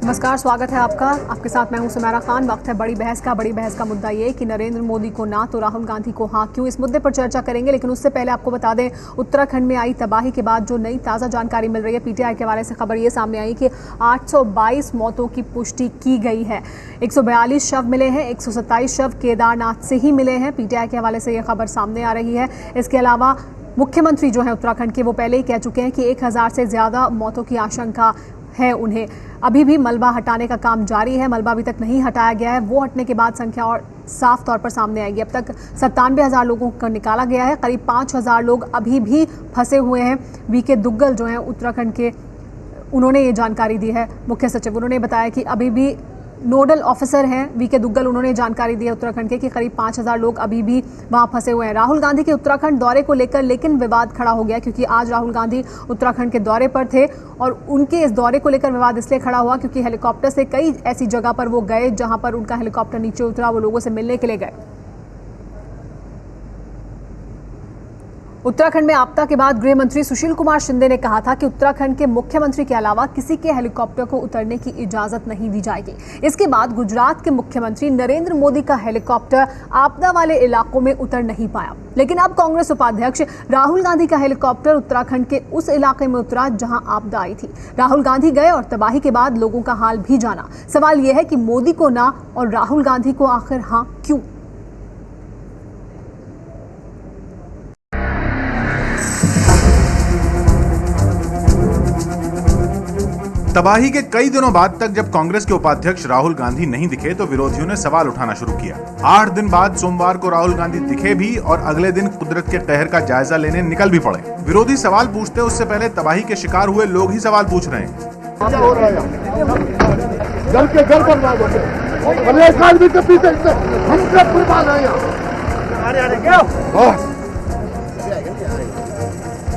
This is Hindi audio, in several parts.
नमस्कार, स्वागत है आपका। आपके साथ मैं हूं सुमेरा खान। वक्त है बड़ी बहस का। बड़ी बहस का मुद्दा ये कि नरेंद्र मोदी को ना तो राहुल गांधी को हाँ क्यों, इस मुद्दे पर चर्चा करेंगे। लेकिन उससे पहले आपको बता दें, उत्तराखंड में आई तबाही के बाद जो नई ताज़ा जानकारी मिल रही है, पीटीआई के हवाले से खबर ये सामने आई कि 822 मौतों की पुष्टि की गई है। 142 शव मिले हैं, 127 शव केदारनाथ से ही मिले हैं। पीटीआई के हवाले से यह खबर सामने आ रही है। इसके अलावा मुख्यमंत्री जो है उत्तराखंड के, वो पहले ही कह चुके हैं कि 1000 से ज्यादा मौतों की आशंका है उन्हें। अभी भी मलबा हटाने का काम जारी है। मलबा अभी तक नहीं हटाया गया है। वो हटने के बाद संख्या और साफ तौर पर सामने आएगी। अब तक 97,000 लोगों को निकाला गया है। करीब 5,000 लोग अभी भी फंसे हुए हैं। वीके दुग्गल जो हैं उत्तराखंड के, उन्होंने ये जानकारी दी है। मुख्य सचिव, उन्होंने बताया कि अभी भी नोडल ऑफिसर हैं वीके दुग्गल, उन्होंने जानकारी दी है उत्तराखंड के कि करीब 5,000 लोग अभी भी वहां फंसे हुए हैं। राहुल गांधी के उत्तराखंड दौरे को लेकर लेकिन विवाद खड़ा हो गया, क्योंकि आज राहुल गांधी उत्तराखंड के दौरे पर थे और उनके इस दौरे को लेकर विवाद इसलिए खड़ा हुआ क्योंकि हेलीकॉप्टर से कई ऐसी जगह पर वो गए जहां पर उनका हेलीकॉप्टर नीचे उतरा, वो लोगों से मिलने के लिए गए। उत्तराखंड में आपदा के बाद गृह मंत्री सुशील कुमार शिंदे ने कहा था कि उत्तराखंड के मुख्यमंत्री के अलावा किसी के हेलीकॉप्टर को उतरने की इजाजत नहीं दी जाएगी। इसके बाद गुजरात के मुख्यमंत्री नरेंद्र मोदी का हेलीकॉप्टर आपदा वाले इलाकों में उतर नहीं पाया। लेकिन अब कांग्रेस उपाध्यक्ष राहुल गांधी का हेलीकॉप्टर उत्तराखंड के उस इलाके में उतरा जहां आपदा आई थी। राहुल गांधी गए और तबाही के बाद लोगों का हाल भी जाना। सवाल यह है कि मोदी को ना और राहुल गांधी को आखिर हां क्यों? तबाही के कई दिनों बाद तक जब कांग्रेस के उपाध्यक्ष राहुल गांधी नहीं दिखे तो विरोधियों ने सवाल उठाना शुरू किया। 8 दिन बाद सोमवार को राहुल गांधी दिखे भी और अगले दिन कुदरत के कहर का जायजा लेने निकल भी पड़े। विरोधी सवाल पूछते उससे पहले तबाही के शिकार हुए लोग ही सवाल पूछ रहे हैं।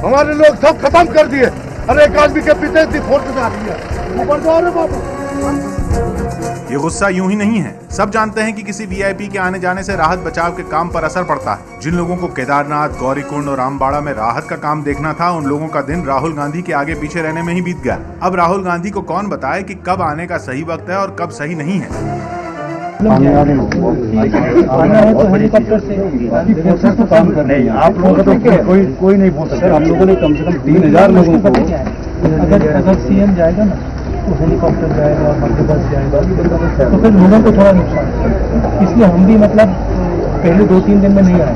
हमारे लोग सब खत्म कर दिए। अरे एक आदमी के पीछे इतनी फोर्स आ रही है, ऊपर जाओ रे बाबू। ये गुस्सा यूं ही नहीं है। सब जानते हैं कि किसी वीआईपी के आने जाने से राहत बचाव के काम पर असर पड़ता है। जिन लोगों को केदारनाथ, गौरीकुंड और रामबाड़ा में राहत का काम देखना था, उन लोगों का दिन राहुल गांधी के आगे पीछे रहने में ही बीत गया। अब राहुल गांधी को कौन बताए कि कब आने का सही वक्त है और कब सही नहीं है। आना है तो हेलीकॉप्टर से फोर्सेस तो काम कर रही है। आप लोगों का तो कोई नहीं बोल सकता। आप लोगों ने कम से कम 3,000 लोगों को, अगर सीएम जाएगा ना तो हेलीकॉप्टर जाएगा, मध्य बस जाएगा, तो फिर लोगों को थोड़ा नुकसान है। इसलिए हम भी मतलब पहले 2-3 दिन में नहीं आए।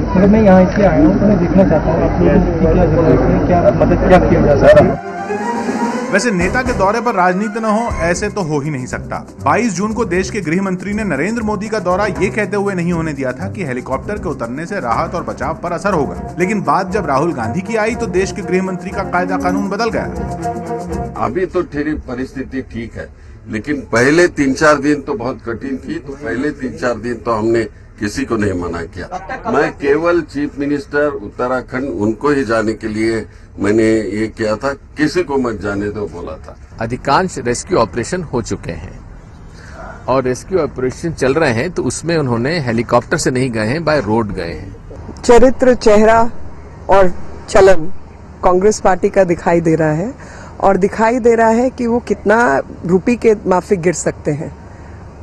मतलब मैं यहाँ इसलिए आया हूँ तो मैं देखना चाहता हूँ आप लोगों की क्या जरूरत है, क्या मतलब क्या किया जा सकता है। वैसे नेता के दौरे पर राजनीति न हो, ऐसे तो हो ही नहीं सकता। 22 जून को देश के गृह मंत्री ने नरेंद्र मोदी का दौरा ये कहते हुए नहीं होने दिया था कि हेलीकॉप्टर के उतरने से राहत और बचाव पर असर होगा। लेकिन बात जब राहुल गांधी की आई तो देश के गृह मंत्री का कायदा कानून बदल गया। अभी तो तेरी परिस्थिति ठीक है, लेकिन पहले 3-4 दिन तो बहुत कठिन थी। तो पहले 3-4 दिन तो हमने किसी को नहीं मना किया। मैं केवल चीफ मिनिस्टर उत्तराखंड उनको ही जाने के लिए मैंने ये किया था, किसी को मत जाने दो बोला था। अधिकांश रेस्क्यू ऑपरेशन हो चुके हैं और रेस्क्यू ऑपरेशन चल रहे हैं, तो उसमें उन्होंने हेलीकॉप्टर से नहीं गए हैं, बाय रोड गए हैं। चरित्र, चेहरा और चलन कांग्रेस पार्टी का दिखाई दे रहा है और दिखाई दे रहा है कि वो कितना रुपये के माफिक गिर सकते हैं।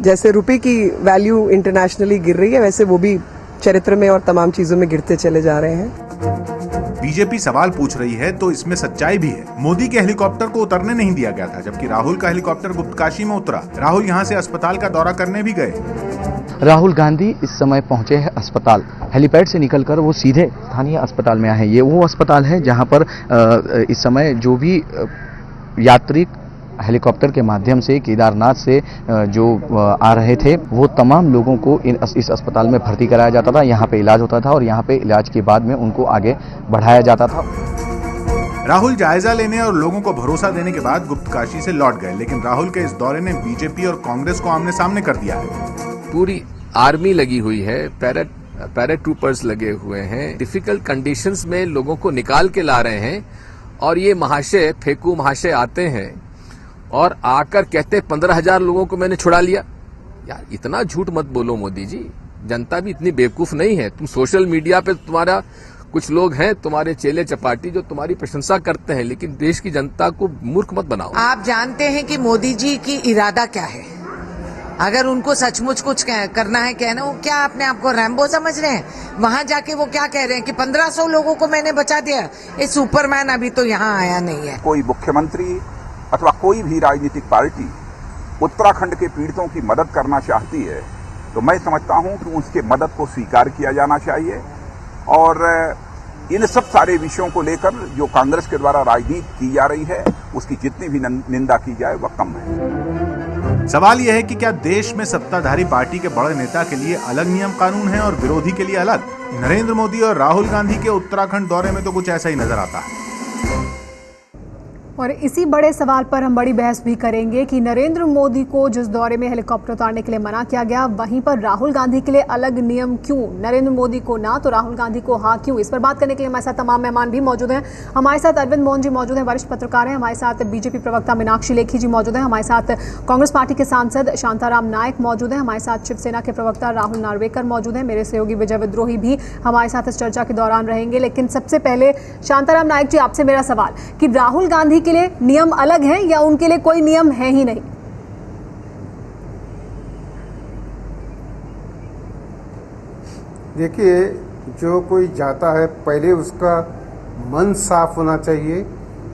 जैसे रुपये की वैल्यू इंटरनेशनली गिर रही है, वैसे वो भी चरित्र में और तमाम चीजों में गिरते चले जा रहे हैं। बीजेपी सवाल पूछ रही है तो इसमें सच्चाई भी है। मोदी के हेलीकॉप्टर को उतरने नहीं दिया गया था, जबकि राहुल का हेलीकॉप्टर गुप्तकाशी में उतरा। राहुल यहां से अस्पताल का दौरा करने भी गए। राहुल गांधी इस समय पहुंचे हैं अस्पताल। हेलीपैड से निकलकर वो सीधे स्थानीय अस्पताल में आए हैं। ये वो अस्पताल है जहां पर इस समय जो भी यात्री हेलीकॉप्टर के माध्यम से केदारनाथ से जो आ रहे थे, वो तमाम लोगों को इस अस्पताल में भर्ती कराया जाता था। यहाँ पे इलाज होता था और यहाँ पे इलाज के बाद में उनको आगे बढ़ाया जाता था। राहुल जायजा लेने और लोगों को भरोसा देने के बाद गुप्तकाशी से लौट गए, लेकिन राहुल के इस दौरे ने बीजेपी और कांग्रेस को आमने सामने कर दिया है। पूरी आर्मी लगी हुई है, पैराट्रूपर्स लगे हुए हैं। डिफिकल्ट कंडीशंस में लोगों को निकाल के ला रहे हैं और ये महाशय, फेकू महाशय आते हैं और आकर कहते 15,000 लोगों को मैंने छुड़ा लिया। यार इतना झूठ मत बोलो मोदी जी, जनता भी इतनी बेवकूफ नहीं है। तुम सोशल मीडिया पे तुम्हारा कुछ लोग हैं तुम्हारे चेले चपाटी जो तुम्हारी प्रशंसा करते हैं, लेकिन देश की जनता को मूर्ख मत बनाओ। आप जानते हैं कि मोदी जी की इरादा क्या है। अगर उनको सचमुच कुछ करना है, कहना, वो क्या अपने आप को रैम्बो समझ रहे हैं? वहां जाके वो क्या कह रहे हैं कि 1500 लोगों को मैंने बचा दिया। ये सुपरमैन अभी तो यहाँ आया नहीं है। कोई मुख्यमंत्री अथवा कोई भी राजनीतिक पार्टी उत्तराखंड के पीड़ितों की मदद करना चाहती है तो मैं समझता हूं कि उसके मदद को स्वीकार किया जाना चाहिए और इन सब सारे विषयों को लेकर जो कांग्रेस के द्वारा राजनीति की जा रही है उसकी जितनी भी निंदा की जाए वह कम है। सवाल यह है कि क्या देश में सत्ताधारी पार्टी के बड़े नेता के लिए अलग नियम कानून है और विरोधी के लिए अलग? नरेंद्र मोदी और राहुल गांधी के उत्तराखंड दौरे में तो कुछ ऐसा ही नजर आता है। और इसी बड़े सवाल पर हम बड़ी बहस भी करेंगे कि नरेंद्र मोदी को जिस दौरे में हेलीकॉप्टर उतारने के लिए मना किया गया, वहीं पर राहुल गांधी के लिए अलग नियम क्यों? नरेंद्र मोदी को ना तो राहुल गांधी को हाँ क्यों? इस पर बात करने के लिए हमारे साथ तमाम मेहमान भी मौजूद हैं। हमारे साथ अरविंद मोहन जी मौजूद हैं, वरिष्ठ पत्रकार हैं। हमारे साथ बीजेपी प्रवक्ता मीनाक्षी लेखी जी मौजूद हैं। हमारे साथ कांग्रेस पार्टी के सांसद शांताराम नायक मौजूद हैं। हमारे साथ शिवसेना के प्रवक्ता राहुल नार्वेकर मौजूद हैं। मेरे सहयोगी विजय विद्रोही भी हमारे साथ इस चर्चा के दौरान रहेंगे। लेकिन सबसे पहले शांताराम नायक जी, आपसे मेरा सवाल कि राहुल गांधी के लिए नियम अलग है या उनके लिए कोई नियम है ही नहीं? देखिए, जो कोई जाता है पहले उसका मन साफ होना चाहिए।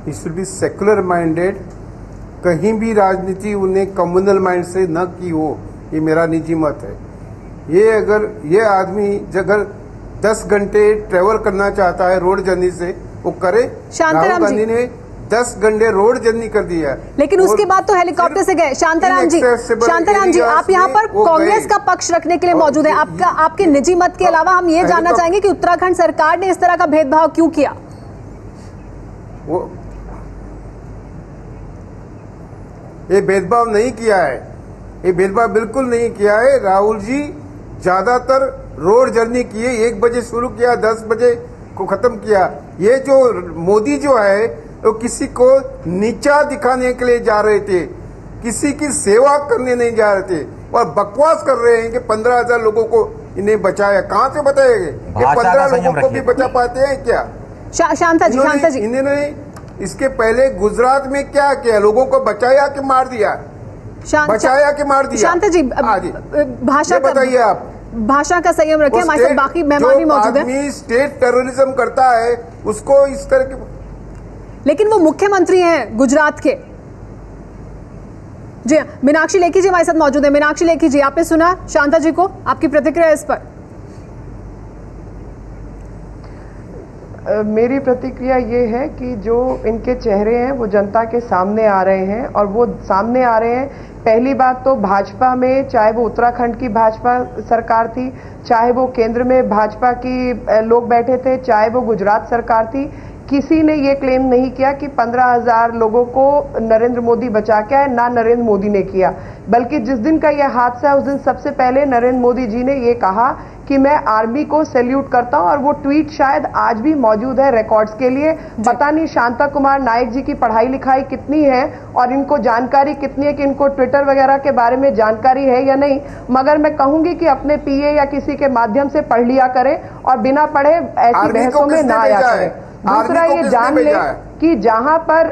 He should be secular minded. कहीं भी राजनीति उन्हें कम्युनल माइंड से न की हो, ये मेरा निजी मत है। ये अगर ये आदमी अगर 10 घंटे ट्रेवल करना चाहता है रोड जर्नी से, वो करे। राहुल गांधी ने 10 घंटे रोड जर्नी कर दिया, लेकिन उसके बाद तो हेलीकॉप्टर से गए। शांताराम जी, आप यहाँ पर कांग्रेस का पक्ष रखने के लिए मौजूद हैं। आपके निजी मत के अलावा हम ये जानना चाहेंगे कि उत्तराखंड सरकार ने इस तरह का भेदभाव क्यों किया? ये भेदभाव नहीं किया है, ये भेदभाव बिल्कुल नहीं किया है। राहुल जी ज्यादातर रोड जर्नी किए, 1 बजे शुरू किया, 10 बजे को खत्म किया। ये जो मोदी जो है तो किसी को नीचा दिखाने के लिए जा रहे थे, किसी की सेवा करने नहीं जा रहे थे और बकवास कर रहे हैं कि 15,000 लोगों को इन्हें बचाया। कहां से बचाएंगे? ये 15 लोगों को भी बचा पाते हैं क्या? शांता जी, इन्होंने इसके पहले गुजरात में क्या किया? लोगों को बचाया कि मार दिया? बचाया कि मार दिया? शांता जी, भाषा बताइए, आप भाषा का संयम रखें। हमारे साथ बाकी मेहमान भी मौजूद हैं। स्टेट टेररिज्म करता है उसको इस तरह के, लेकिन वो मुख्यमंत्री हैं गुजरात के। जी, मीनाक्षी लेखी जी हमारे साथ मौजूद है। मीनाक्षी लेखी जी, आपने सुना शांता जी को, आपकी प्रतिक्रिया इस पर? मेरी प्रतिक्रिया ये है कि जो इनके चेहरे हैं वो जनता के सामने आ रहे हैं और वो सामने आ रहे हैं। पहली बात तो भाजपा में, चाहे वो उत्तराखंड की भाजपा सरकार थी, चाहे वो केंद्र में भाजपा की लोग बैठे थे, चाहे वो गुजरात सरकार थी, किसी ने ये क्लेम नहीं किया कि 15,000 लोगों को नरेंद्र मोदी बचा के आए। ना नरेंद्र मोदी ने किया, बल्कि जिस दिन का यह हादसा है उस दिन सबसे पहले नरेंद्र मोदी जी ने ये कहा कि मैं आर्मी को सैल्यूट करता हूं और वो ट्वीट शायद आज भी मौजूद है रिकॉर्ड्स के लिए। पता नहीं शांता कुमार नायक जी की पढ़ाई लिखाई कितनी है और इनको जानकारी कितनी है कि इनको ट्विटर वगैरह के बारे में जानकारी है या नहीं, मगर मैं कहूंगी कि अपने पीए या किसी के माध्यम से पढ़ लिया करें और बिना पढ़े ऐसी बहसों में ना आया करें। दूसरा ये जान ले कि जहां पर,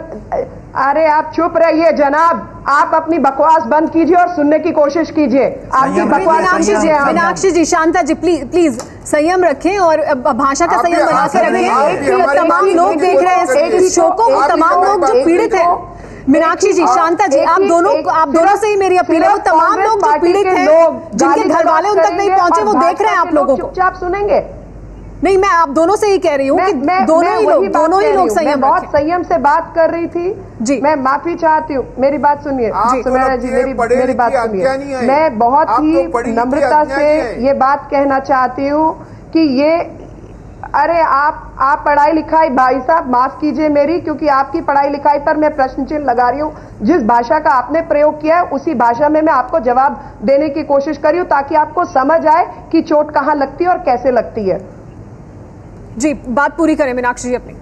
अरे आप चुप रहिए जनाब, आप अपनी बकवास बंद कीजिए और सुनने की कोशिश कीजिए। आपकी बकवास मीनाक्षी जी, शांता जी, प्लीज संयम रखें और भाषा का संयम बना के रखें। तमाम लोग देख रहे हैं इस शो को, तमाम लोग जो पीड़ित हैं। मीनाक्षी जी, शांता जी, आप दोनों से ही मेरी अपील है। वो तमाम लोग जो पीड़ित हैं, जिनके घर वाले उन तक नहीं पहुंचे, वो देख रहे हैं आप लोगों को। चुपचाप सुनेंगे? नहीं, मैं आप दोनों से ही कह रही हूँ कि दोनों ही लोग संयम, बहुत संयम से बात कर रही थी जी। मैं माफी चाहती हूँ, मेरी बात सुनिए सुनैना जी, मेरी बात सुनिए। मैं बहुत ही नम्रता से ये बात कहना चाहती हूँ कि ये, अरे आप पढ़ाई लिखाई, भाई साहब माफ कीजिए मेरी, क्योंकि आपकी पढ़ाई लिखाई पर मैं प्रश्न चिन्ह लगा रही हूँ। जिस भाषा का आपने प्रयोग किया है उसी भाषा में मैं आपको जवाब देने की कोशिश कर रही हूँ, ताकि आपको समझ आए कि चोट कहाँ लगती है और कैसे लगती है। जी, बात पूरी करें मीनाक्षी जी अपनी।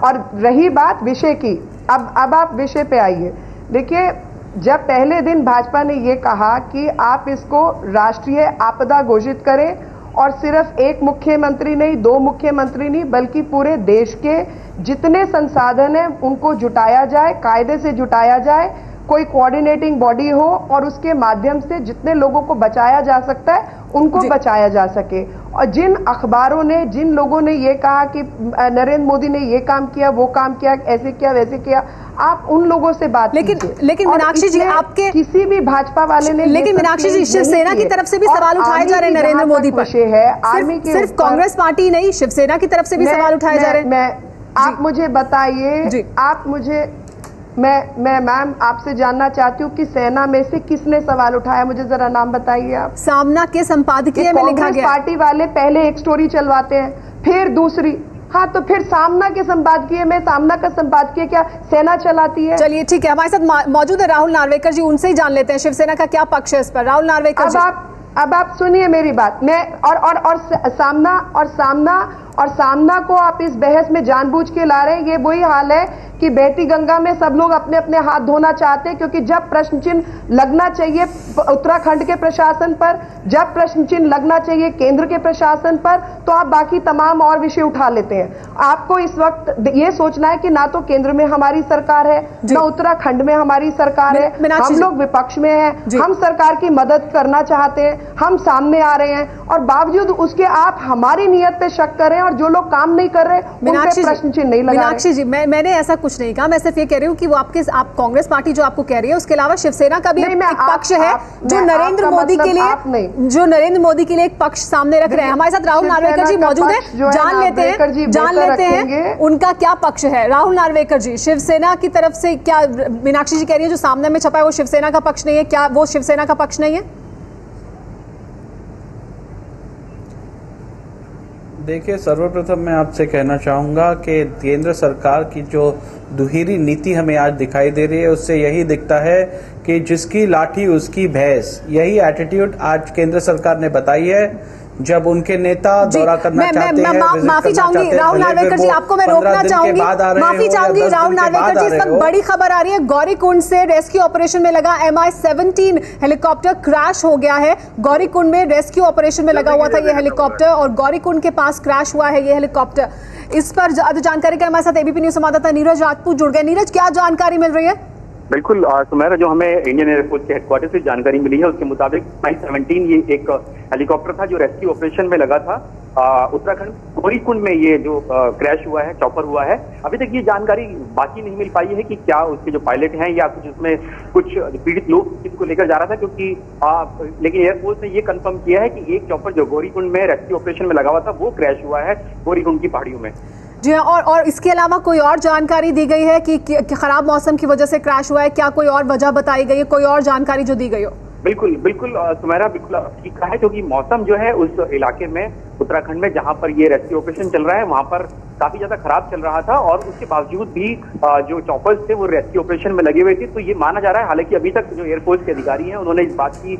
और रही बात विषय की, अब आप विषय पे आइए। देखिए, जब पहले दिन भाजपा ने ये कहा कि आप इसको राष्ट्रीय आपदा घोषित करें और सिर्फ एक मुख्यमंत्री नहीं, दो मुख्यमंत्री नहीं, बल्कि पूरे देश के जितने संसाधन हैं उनको जुटाया जाए, कायदे से जुटाया जाए, कोई कोऑर्डिनेटिंग बॉडी हो और उसके माध्यम से जितने लोगों को बचाया जा सकता है उनको बचाया जा सके। और जिन अखबारों ने, जिन लोगों ने ये कहा कि नरेंद्र मोदी ने ये काम किया, वो काम किया, ऐसे किया, वैसे किया, आप उन लोगों से बात कीजिए। लेकिन मीनाक्षी जी, आपके किसी भी भाजपा वाले ने, लेकिन मीनाक्षी जी, शिवसेना की तरफ से भी सवाल उठाए जा रहे हैं नरेंद्र मोदी पर। सिर्फ कांग्रेस पार्टी नहीं, शिवसेना की तरफ से भी सवाल उठाए जा रहे हैं। आप मुझे बताइए, आप मुझे, मैं मैम आपसे जानना चाहती हूँ कि सेना में से किसने सवाल उठाया, मुझे जरा नाम बताइए आप। सामना के संपादकीय में लिखा गया। पार्टी वाले पहले एक स्टोरी चलवाते हैं, फिर दूसरी। हाँ, तो फिर सामना के संपादकीय में, सामना का संपादकीय क्या सेना चलाती है? चलिए ठीक है, हमारे साथ मौजूद है राहुल नार्वेकर जी, उनसे ही जान लेते हैं शिवसेना का क्या पक्ष है इस पर। राहुल नार्वेकर जी, अब आप सुनिए मेरी बात। मैं और सामना को आप इस बहस में जानबूझ के ला रहे हैं। ये वही हाल है कि बेटी गंगा में सब लोग अपने अपने हाथ धोना चाहते हैं, क्योंकि जब प्रश्न चिन्ह लगना चाहिए उत्तराखंड के प्रशासन पर, जब प्रश्न चिन्ह लगना चाहिए केंद्र के प्रशासन पर, तो आप बाकी तमाम और विषय उठा लेते हैं। आपको इस वक्त ये सोचना है कि ना तो केंद्र में हमारी सरकार है, ना उत्तराखंड में हमारी सरकार है, हम लोग विपक्ष में हैं, हम सरकार की मदद करना चाहते हैं, हम सामने आ रहे हैं, और बावजूद उसके आप हमारी नीयत पे शक कर रहे हैं, और जो लोग काम नहीं कर रहे उन पे प्रश्न चिन्ह नहीं लगा रहे। मीनाक्षी जी, मैंने ऐसा कुछ नहीं कहा, मैं सिर्फ ये कह रही हूँ कि वो आप कांग्रेस पार्टी जो आपको कह रही है, उसके अलावा शिवसेना का भी एक पक्ष है जो नरेंद्र मोदी के लिए एक पक्ष सामने रख रहे हैं। हमारे साथ राहुल नार्वेकर जी मौजूद है, जान लेते हैं उनका क्या पक्ष है। राहुल नार्वेकर जी, शिवसेना की तरफ से क्या मीनाक्षी जी कह रही है जो सामने में छपा है वो शिवसेना का पक्ष नहीं है, क्या वो शिवसेना का पक्ष नहीं है? देखिए, सर्वप्रथम मैं आपसे कहना चाहूँगा कि केंद्र सरकार की जो दुहेरी नीति हमें आज दिखाई दे रही है, उससे यही दिखता है कि जिसकी लाठी उसकी भैंस, यही एटीट्यूड आज केंद्र सरकार ने बताई है। जब उनके नेता दौरा करना चाहते हैं, माफी चाहूंगी राहुल नार्वेकर जी, आपको मैं रोकना चाहूंगी, माफी चाहूंगी राहुल नार्वेकर जी। इस वक्त बड़ी खबर आ रही है, गौरीकुंड से रेस्क्यू ऑपरेशन में लगा MI-17 हेलीकॉप्टर क्रैश हो गया है। गौरीकुंड में रेस्क्यू ऑपरेशन में लगा हुआ था ये हेलीकॉप्टर, और गौरीकुंड के पास क्रैश हुआ है ये हेलीकॉप्टर। इस पर ज्यादा जानकारी के हमारे साथ ABP न्यूज संवाददाता नीरज राजपूत जुड़ गए। नीरज, क्या जानकारी मिल रही है? बिल्कुल सुमेरा, जो हमें इंडियन एयरफोर्स के हेडक्वार्टर से जानकारी मिली है उसके मुताबिक MI-17 ये एक हेलीकॉप्टर था जो रेस्क्यू ऑपरेशन में लगा था उत्तराखंड गौरीकुंड में। ये जो क्रैश हुआ है, चॉपर हुआ है, अभी तक ये जानकारी बाकी नहीं मिल पाई है कि क्या उसके जो पायलट हैं या कुछ उसमें कुछ पीड़ित लोग इसको लेकर जा रहा था, क्योंकि लेकिन एयरफोर्स ने ये कंफर्म किया है कि एक चॉपर जो गौरीकुंड में रेस्क्यू ऑपरेशन में लगा हुआ था वो क्रैश हुआ है गौरीकुंड की पहाड़ियों में। जी हाँ, और इसके अलावा कोई और जानकारी दी गई है कि खराब मौसम की वजह से क्रैश हुआ है? क्या कोई और वजह बताई गई है, कोई और जानकारी जो दी गई हो? बिल्कुल सुमेरा, बिल्कुल ठीक कहा है, क्योंकि मौसम जो है उस इलाके में उत्तराखंड में जहां पर ये रेस्क्यू ऑपरेशन चल रहा है वहां पर काफी ज्यादा खराब चल रहा था, और उसके बावजूद भी जो चॉपर्स थे वो रेस्क्यू ऑपरेशन में लगे हुए थे। तो ये माना जा रहा है, हालांकि अभी तक जो एयरफोर्स के अधिकारी हैं उन्होंने इस बात की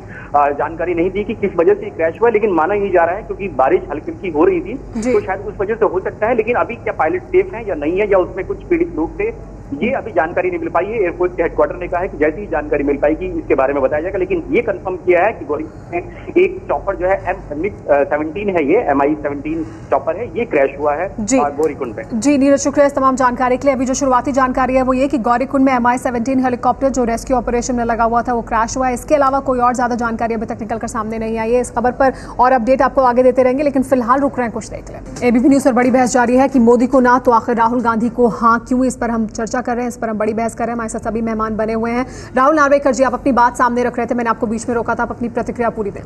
जानकारी नहीं दी कि किस वजह से क्रैश हुआ, लेकिन माना ये जा रहा है क्योंकि बारिश हल्की हल्की हो रही थी तो शायद उस वजह से हो सकता है। लेकिन अभी क्या पायलट सेफ है या नहीं है, या उसमें कुछ पीड़ित लोग थे, ये अभी जानकारी नहीं मिल पाई है। एयरफोर्स के हेडक्वार्टर ने कहा है कि जैसी ही जानकारी मिल पाएगी इसके बारे में बताया जाएगा, लेकिन ये कंफर्म किया है कि गौरीकुंड में एक चॉपर जो है MiG-17 है, ये MI-17 चॉपर है, ये क्रैश हुआ है गौरीकुंड में। जी नीरज, शुक्रिया इस तमाम जानकारी के लिए। अभी जो शुरुआती जानकारी है वो ये कि गौरीकुंड में MI-17 हेलीकॉप्टर जो रेस्क्यू ऑपरेशन में लगा हुआ था वो क्रैश हुआ है। इसके अलावा कोई और ज्यादा जानकारी अभी तक निकलकर सामने नहीं आई है। इस खबर पर और अपडेट आपको आगे देते रहेंगे, लेकिन फिलहाल रुक रहे हैं, कुछ देख लें। ABP न्यूज पर बड़ी बहस जारी है कि मोदी को ना तो आखिर राहुल गांधी को हाँ क्यों, इस पर हम चर्चा कर रहे हैं, इस पर हम बड़ी बहस कर रहे हैं। हमारे साथ सभी मेहमान बने हुए हैं। राहुल नार्वेकर जी, आप अपनी बात सामने रख रहे थे, मैंने आपको बीच में रोका था, आप अपनी प्रतिक्रिया पूरी दें।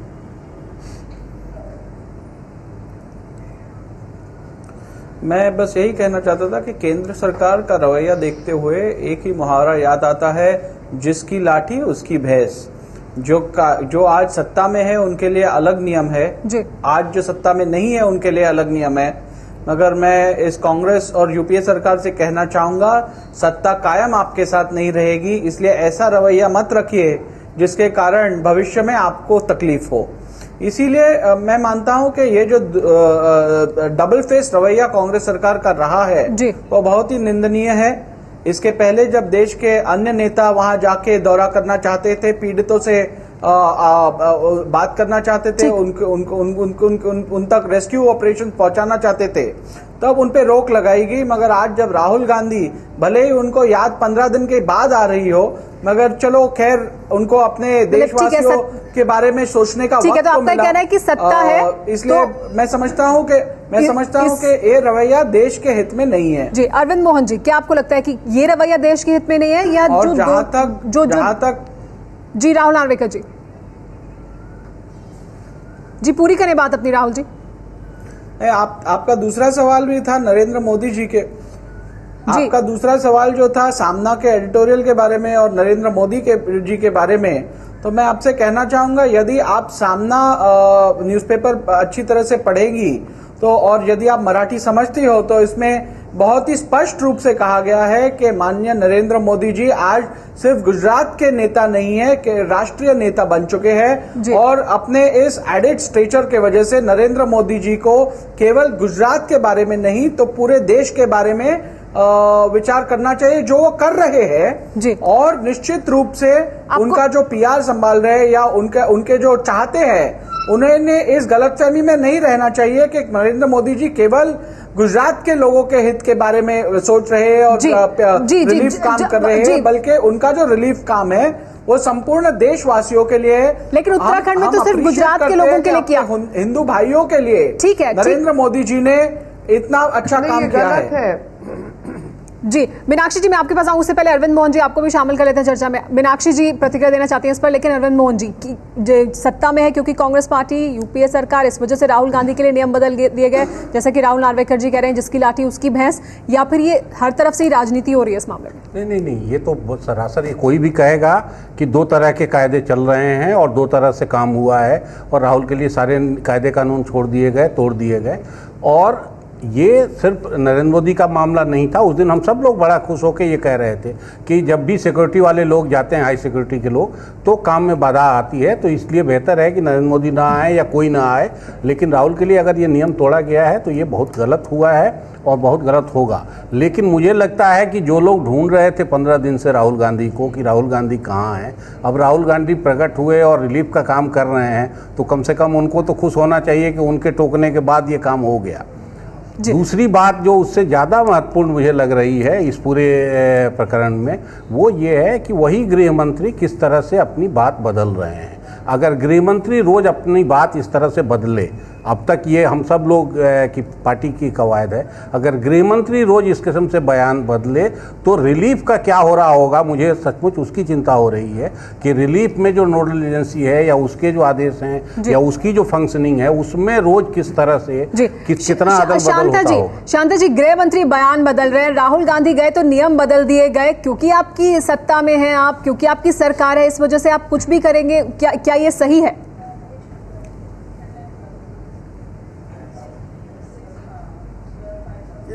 मैं बस यही कहना चाहता था कि केंद्र सरकार का रवैया देखते हुए एक ही मुहावरा याद आता है, जिसकी लाठी उसकी भैंस। जो आज सत्ता में है उनके लिए अलग नियम है, आज जो सत्ता में नहीं है उनके लिए अलग नियम है। मगर मैं इस कांग्रेस और यूपीए सरकार से कहना चाहूंगा, सत्ता कायम आपके साथ नहीं रहेगी, इसलिए ऐसा रवैया मत रखिए जिसके कारण भविष्य में आपको तकलीफ हो। इसीलिए मैं मानता हूं कि ये जो डबल फेस रवैया कांग्रेस सरकार का रहा है वो बहुत ही निंदनीय है। इसके पहले जब देश के अन्य नेता वहां जाके दौरा करना चाहते थे, पीड़ितों से बात करना चाहते थे, उन तक रेस्क्यू ऑपरेशन पहुंचाना चाहते थे, तब उन पे रोक लगाई गई। मगर आज जब राहुल गांधी, भले ही उनको याद 15 दिन के बाद आ रही हो, मगर चलो खैर उनको अपने देशवासियों के बारे में सोचने का वक्त तो मिला। कहना है कि सत्ता है, इसलिए मैं समझता हूं कि ये रवैया देश के हित में नहीं है। जी अरविंद मोहन जी, क्या आपको लगता है कि ये रवैया देश के हित में नहीं है, या जहां तक जी राहुल नार्वेकर जी पूरी करें बात अपनी राहुल जी। आपका दूसरा सवाल भी था नरेंद्र मोदी जी के, आपका दूसरा सवाल जो था सामना के एडिटोरियल के बारे में और नरेंद्र मोदी जी के बारे में, तो मैं आपसे कहना चाहूंगा यदि आप सामना न्यूज़पेपर अच्छी तरह से पढ़ेगी तो, और यदि आप मराठी समझती हो, तो इसमें बहुत ही स्पष्ट रूप से कहा गया है कि माननीय नरेंद्र मोदी जी आज सिर्फ गुजरात के नेता नहीं है, कि राष्ट्रीय नेता बन चुके हैं। और अपने इस एडेड स्टेचर के वजह से नरेंद्र मोदी जी को केवल गुजरात के बारे में नहीं तो पूरे देश के बारे में विचार करना चाहिए, जो वो कर रहे हैं। और निश्चित रूप से उनका जो पीआर संभाल रहे हैं या उनके जो चाहते हैं, उन्हें इस गलतफहमी में नहीं रहना चाहिए कि नरेंद्र मोदी जी केवल गुजरात के लोगों के हित के बारे में सोच रहे हैं और रिलीफ काम कर रहे हैं, बल्कि उनका जो रिलीफ काम है वो संपूर्ण देशवासियों के लिए है। लेकिन उत्तराखंड में तो सिर्फ गुजरात के लोगों के लिए किया, हिंदू भाइयों के लिए ठीक है, नरेंद्र मोदी जी ने इतना अच्छा काम किया है। जी मीनाक्षी जी, मैं आपके पास आऊं उससे पहले अरविंद मोहन जी आपको भी शामिल कर लेते हैं चर्चा में। मीनाक्षी जी प्रतिक्रिया देना चाहती हैं इस पर, लेकिन अरविंद मोहन जी की सत्ता में है क्योंकि कांग्रेस पार्टी, यूपीए सरकार, इस वजह से राहुल गांधी के लिए नियम बदल दिए गए, जैसा कि राहुल नार्वेकर जी कह रहे हैं, जिसकी लाठी उसकी भैंस, या फिर ये हर तरफ से ही राजनीति हो रही है इस मामले में? नहीं, ये तो सरासर कोई भी कहेगा कि दो तरह के कायदे चल रहे हैं और दो तरह से काम हुआ है, और राहुल के लिए सारे कायदे कानून छोड़ दिए गए, तोड़ दिए गए। और ये सिर्फ नरेंद्र मोदी का मामला नहीं था। उस दिन हम सब लोग बड़ा खुश होकर ये कह रहे थे कि जब भी सिक्योरिटी वाले लोग जाते हैं, हाई सिक्योरिटी के लोग, तो काम में बाधा आती है, तो इसलिए बेहतर है कि नरेंद्र मोदी ना आए या कोई ना आए। लेकिन राहुल के लिए अगर ये नियम तोड़ा गया है तो ये बहुत गलत हुआ है और बहुत गलत होगा। लेकिन मुझे लगता है कि जो लोग ढूंढ रहे थे 15 दिन से राहुल गांधी को कि राहुल गांधी कहाँ हैं, अब राहुल गांधी प्रकट हुए और रिलीफ का काम कर रहे हैं, तो कम से कम उनको तो खुश होना चाहिए कि उनके टोकने के बाद ये काम हो गया। दूसरी बात जो उससे ज़्यादा महत्वपूर्ण मुझे लग रही है इस पूरे प्रकरण में, वो ये है कि वही गृह मंत्री किस तरह से अपनी बात बदल रहे हैं। अगर गृह मंत्री रोज अपनी बात इस तरह से बदले, अब तक ये हम सब लोग की पार्टी की कवायद है, अगर गृह मंत्री रोज इस किस्म से बयान बदले तो रिलीफ का क्या हो रहा होगा, मुझे सचमुच उसकी चिंता हो रही है कि रिलीफ में जो नोडल एजेंसी है या उसके जो आदेश हैं या उसकी जो फंक्शनिंग है, उसमें रोज किस तरह से कितना अदल बदल होता हो। शांता जी, गृह मंत्री बयान बदल रहे हैं, राहुल गांधी गए तो नियम बदल दिए गए, क्योंकि आपकी सत्ता में हैं आप, क्योंकि आपकी सरकार है, इस वजह से आप कुछ भी करेंगे, क्या ये सही है?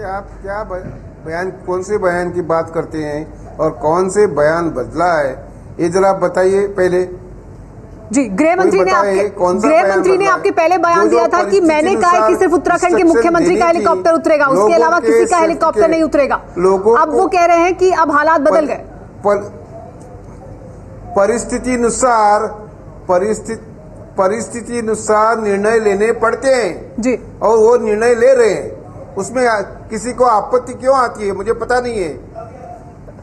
आप क्या बयान, कौन से बयान की बात करते हैं और कौन से बयान बदला है, ये जरा बताइए पहले। जी, गृह मंत्री ने आपके पहले बयान दिया था कि मैंने कहा कि सिर्फ उत्तराखंड के मुख्यमंत्री का हेलीकॉप्टर उतरेगा, उसके अलावा किसी का हेलीकॉप्टर नहीं उतरेगा। अब वो कह रहे हैं कि अब हालात बदल गए, परिस्थिति अनुसार निर्णय लेने पड़ते हैं जी, और वो निर्णय ले रहे हैं, उसमें किसी को आपत्ति क्यों आती है मुझे पता नहीं है।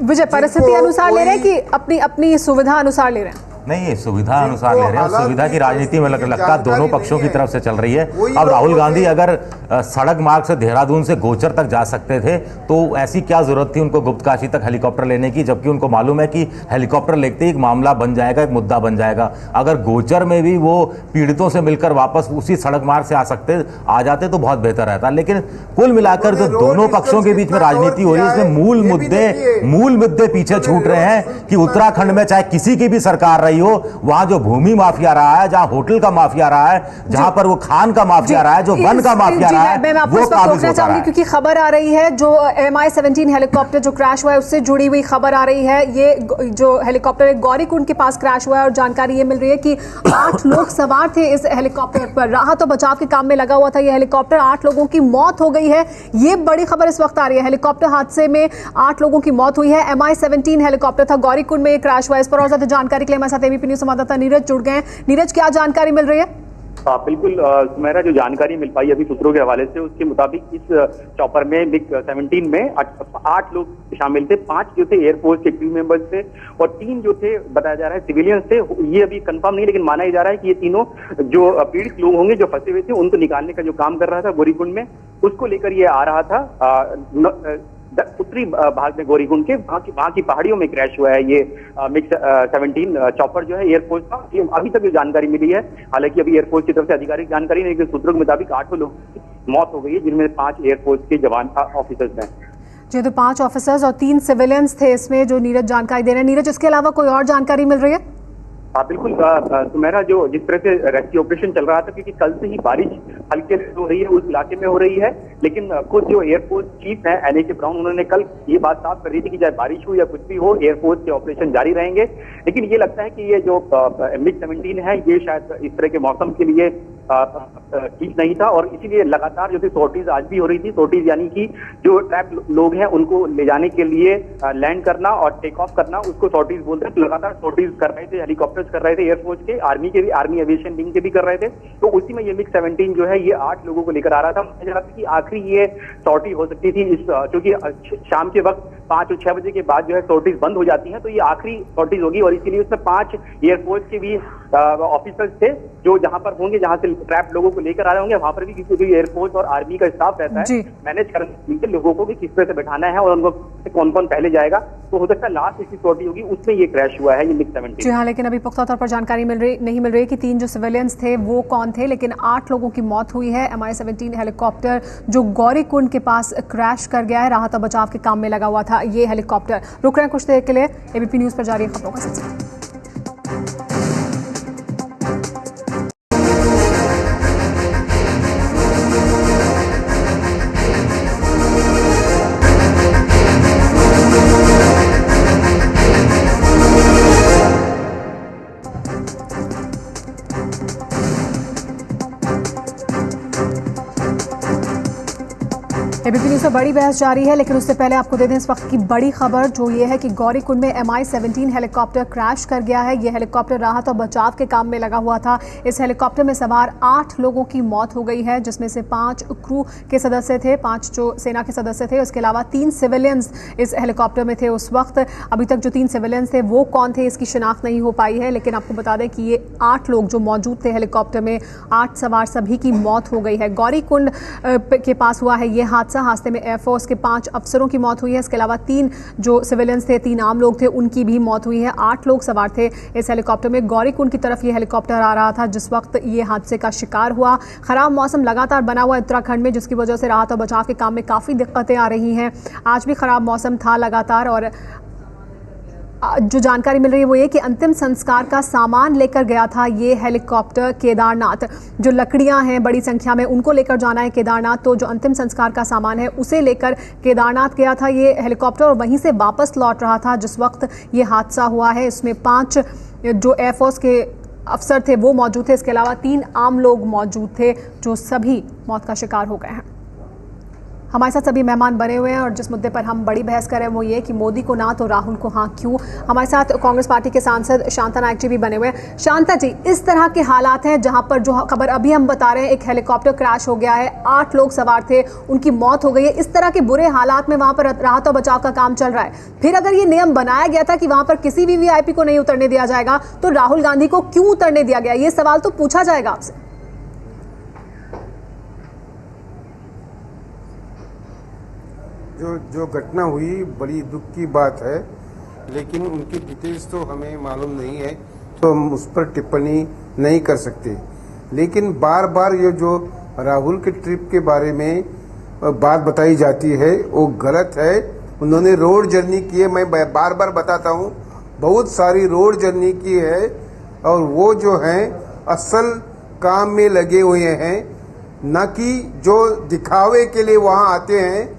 विजय, परिस्थिति अनुसार ले रहे हैं कि अपनी सुविधा अनुसार ले रहे हैं? नहीं, सुविधा अनुसार ले रहे हैं। सुविधा की राजनीति में लगता दोनों पक्षों की तरफ से चल रही है। अब राहुल गांधी अगर सड़क मार्ग से देहरादून से गोचर तक जा सकते थे तो ऐसी क्या जरूरत थी उनको गुप्तकाशी तक हेलीकॉप्टर लेने की, जबकि उनको मालूम है कि हेलीकॉप्टर लेते ही एक मामला बन जाएगा, एक मुद्दा बन जाएगा। अगर गोचर में भी वो पीड़ितों से मिलकर वापस उसी सड़क मार्ग से आ जाते तो बहुत बेहतर रहता। लेकिन कुल मिलाकर जो दोनों पक्षों के बीच में राजनीति हो रही है, इसमें मूल मुद्दे पीछे छूट रहे हैं कि उत्तराखंड में चाहे किसी की भी सरकार रही हो, वहां जो भूमि माफिया रहा है, जहां होटल का माफिया रहा है, जहां पर वो खान का माफिया रहा है, जो वन का माफिया रहा है, वो काबिज होता रहा है। क्योंकि खबर आ रही है जो MI-17 हेलीकॉप्टर जो क्रैश हुआ है उससे जुड़ी हुई खबर आ रही है। ये जो हेलीकॉप्टर गौरीकुंड के पास क्रैश हुआ है और जानकारी ये मिल रही है कि 8 लोग सवार थे इस हेलीकॉप्टर पर। राहत और बचाव के काम में लगा हुआ था ये हेलीकॉप्टर, 8 लोगों की मौत हो गई है। ये बड़ी खबर इस वक्त आ रही है, हेलीकॉप्टर हादसे में 8 लोगों की मौत हुई है। MI-17 हेलीकॉप्टर था, गौरीकुंड में क्रैश हुआ है। इस पर और ज्यादा जानकारी के लिए हमारे साथ एबीपी न्यूज संवाददाता नीरज जुड़ गए हैं। नीरज, क्या जानकारी मिल रही है? बिल्कुल सुमेरा, जो जानकारी मिल पाई अभी सूत्रों के हवाले से, उसके मुताबिक इस चॉपर में मिग 17 में 8 लोग शामिल थे। 5 जो थे एयरफोर्स के क्रू मेंबर्स थे और 3 जो थे बताया जा रहा है सिविलियंस थे। ये अभी कंफर्म नहीं, लेकिन माना ही जा रहा है कि ये तीनों जो पीड़ित लोग होंगे जो फंसे हुए थे उनको निकालने का जो काम कर रहा था गोरीकुंड में, उसको लेकर ये आ रहा था। उत्तरी भाग में गोरीकुंड के वहां की पहाड़ियों में क्रैश हुआ है ये मिग 17 चॉपर जो है एयरफोर्स का। अभी तक जो जानकारी मिली है, हालांकि अभी एयरफोर्स की तरफ से आधिकारिक जानकारी नहीं, लेकिन सूत्रों के मुताबिक 8 लोगों की मौत हो गई है, जिनमें 5 एयरफोर्स के जवान ऑफिसर्स हैं। जी, तो 5 ऑफिसर्स और 3 सिविलियंस थे इसमें, जो नीरज जानकारी दे रहे हैं। नीरज, इसके अलावा कोई और जानकारी मिल रही है? बिल्कुल सुमेरा, जो जिस तरह से रेस्क्यू ऑपरेशन चल रहा था, क्योंकि कल से ही बारिश हल्के हो रही है उस इलाके में हो रही है, लेकिन खुद जो एयरफोर्स चीफ है NHA ब्राउन, उन्होंने कल ये बात साफ कर रही थी कि चाहे बारिश हो या कुछ भी हो, एयरफोर्स के ऑपरेशन जारी रहेंगे। लेकिन ये लगता है कि ये जो मिग 17 है ये शायद इस तरह के मौसम के लिए ठीक नहीं था, और इसीलिए लगातार जो थी सॉर्टीज आज भी हो रही थी। सॉर्टीज यानी कि जो ट्रैप लोग हैं उनको ले जाने के लिए लैंड करना और टेक ऑफ करना, उसको सॉर्टीज बोलते हैं। तो लगातार सॉर्टीज कर रहे थे, हेलीकॉप्टर्स कर रहे थे एयरफोर्स के, आर्मी के भी, आर्मी एविएशन विंग के भी कर रहे थे। तो उसी में ये मिग 17 जो है ये 8 लोगों को लेकर आ रहा था। मुझे लगता है कि आखिरी ये सॉर्टी हो सकती थी, क्योंकि शाम के वक्त 5 और 6 बजे के बाद जो है सॉर्टीज बंद हो जाती हैं, तो ये आखिरी सॉर्टीज होगी। और इसीलिए उसमें 5 एयरफोर्स के भी ऑफिसर्स थे जो जहां पर होंगे, जहां से ट्रैप लोगों को लेकर आ रहे होंगे, वहां पर भी किसी भी एयरफोर्स और आर्मी का स्टाफ रहता है मैनेज करने के लोगों को भी किस तरह से बैठाना है और उनको कौन कौन पहले जाएगा। तो हो सकता है लास्ट इसकी सॉर्टी होगी, उसमें ये क्रैश हुआ है ये मिग 17। जी हाँ, लेकिन अभी पुख्ता तौर पर जानकारी नहीं मिल रही कि 3 जो सिविलियंस थे वो कौन थे, लेकिन 8 लोगों की मौत हुई है। MI-17 हेलीकॉप्टर जो गौरीकुंड के पास क्रैश कर गया है, राहत और बचाव के काम में लगा हुआ था ये हेलीकॉप्टर। रुक रहे हैं कुछ देर के लिए, एबीपी न्यूज पर जारी है खबरों का सिलसिला। एबीपी न्यूज पर बड़ी बहस जारी है, लेकिन उससे पहले आपको दे दें इस वक्त की बड़ी खबर, जो ये है कि गौरीकुंड में MI-17 हेलीकॉप्टर क्रैश कर गया है। ये हेलीकॉप्टर राहत और बचाव के काम में लगा हुआ था। इस हेलीकॉप्टर में सवार 8 लोगों की मौत हो गई है, जिसमें से 5 क्रू के सदस्य थे, 5 जो सेना के सदस्य थे। उसके अलावा 3 सिविलियंस इस हेलीकॉप्टर में थे उस वक्त। अभी तक जो 3 सिविलियंस थे वो कौन थे इसकी शिनाख्त नहीं हो पाई है, लेकिन आपको बता दें कि ये 8 लोग जो मौजूद थे हेलीकॉप्टर में, 8 सवार सभी की मौत हो गई है। गौरीकुंड के पास हुआ है ये हादसे में एयरफोर्स के 5 अफसरों की मौत हुई है। इसके अलावा 3 जो सिविलियंस थे, 3 आम लोग थे, उनकी भी मौत हुई है। 8 लोग सवार थे इस हेलीकॉप्टर में। गौरीकुंड की तरफ ये हेलीकॉप्टर आ रहा था जिस वक्त ये हादसे का शिकार हुआ। खराब मौसम लगातार बना हुआ है उत्तराखंड में, जिसकी वजह से राहत और बचाव के काम में काफी दिक्कतें आ रही हैं। आज भी खराब मौसम था लगातार, और जो जानकारी मिल रही है वो ये कि अंतिम संस्कार का सामान लेकर गया था ये हेलीकॉप्टर केदारनाथ। जो लकड़ियां हैं बड़ी संख्या में, उनको लेकर जाना है केदारनाथ, तो जो अंतिम संस्कार का सामान है उसे लेकर केदारनाथ गया था ये हेलीकॉप्टर, और वहीं से वापस लौट रहा था जिस वक्त ये हादसा हुआ है। इसमें 5 जो एयरफोर्स के अफसर थे वो मौजूद थे। इसके अलावा 3 आम लोग मौजूद थे जो सभी मौत का शिकार हो गए हैं। हमारे साथ सभी मेहमान बने हुए हैं, और जिस मुद्दे पर हम बड़ी बहस कर रहे हैं वो ये कि मोदी को ना तो राहुल को हाँ क्यों। हमारे साथ कांग्रेस पार्टी के सांसद शांता नायक जी भी बने हुए हैं। शांता जी, इस तरह के हालात हैं जहां पर जो खबर अभी हम बता रहे हैं, एक हेलीकॉप्टर क्रैश हो गया है, 8 लोग सवार थे, उनकी मौत हो गई है। इस तरह के बुरे हालात में वहां पर राहत और बचाव का काम चल रहा है। फिर अगर ये नियम बनाया गया था कि वहां पर किसी भी VIP को नहीं उतरने दिया जाएगा, तो राहुल गांधी को क्यों उतरने दिया गया? ये सवाल तो पूछा जाएगा आपसे। जो घटना हुई बड़ी दुख की बात है, लेकिन उनकी डिटेल्स तो हमें मालूम नहीं है, तो हम उस पर टिप्पणी नहीं कर सकते। लेकिन बार बार ये जो राहुल के ट्रिप के बारे में बात बताई जाती है वो गलत है। उन्होंने रोड जर्नी की है, मैं बार बार बताता हूँ, बहुत सारी रोड जर्नी की है, और वो जो हैं असल काम में लगे हुए हैं, न कि जो दिखावे के लिए वहाँ आते हैं,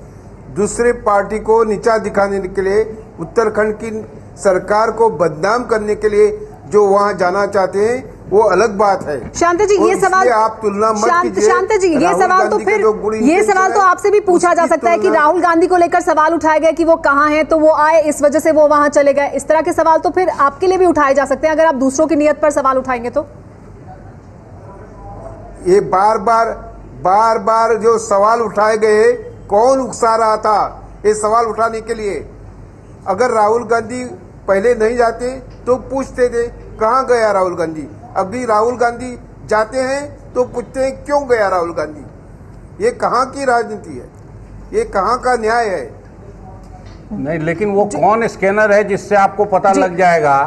दूसरे पार्टी को नीचा दिखाने के लिए, उत्तराखंड की सरकार को बदनाम करने के लिए जो वहाँ जाना चाहते हैं, वो अलग बात है। शांता जी, ये सवाल आप तुलना मत कीजिए। शांता जी, ये सवाल तो फिर ये सवाल तो आपसे भी पूछा जा सकता है कि राहुल गांधी को लेकर सवाल उठाए गए कि वो कहाँ हैं, तो वो आए, इस वजह से वो वहां चले गए। इस तरह के सवाल तो फिर आपके लिए भी उठाए जा सकते हैं अगर आप दूसरों की नियत पर सवाल उठाएंगे तो। ये बार बार जो सवाल उठाए गए, कौन उकसा रहा था ये सवाल उठाने के लिए? अगर राहुल गांधी पहले नहीं जाते तो पूछते थे कहाँ गया राहुल गांधी। अभी राहुल गांधी जाते हैं तो पूछते हैं क्यों गया राहुल गांधी। ये कहाँ की राजनीति है? ये कहाँ का न्याय है? नहीं, लेकिन वो कौन स्कैनर है जिससे आपको पता लग जाएगा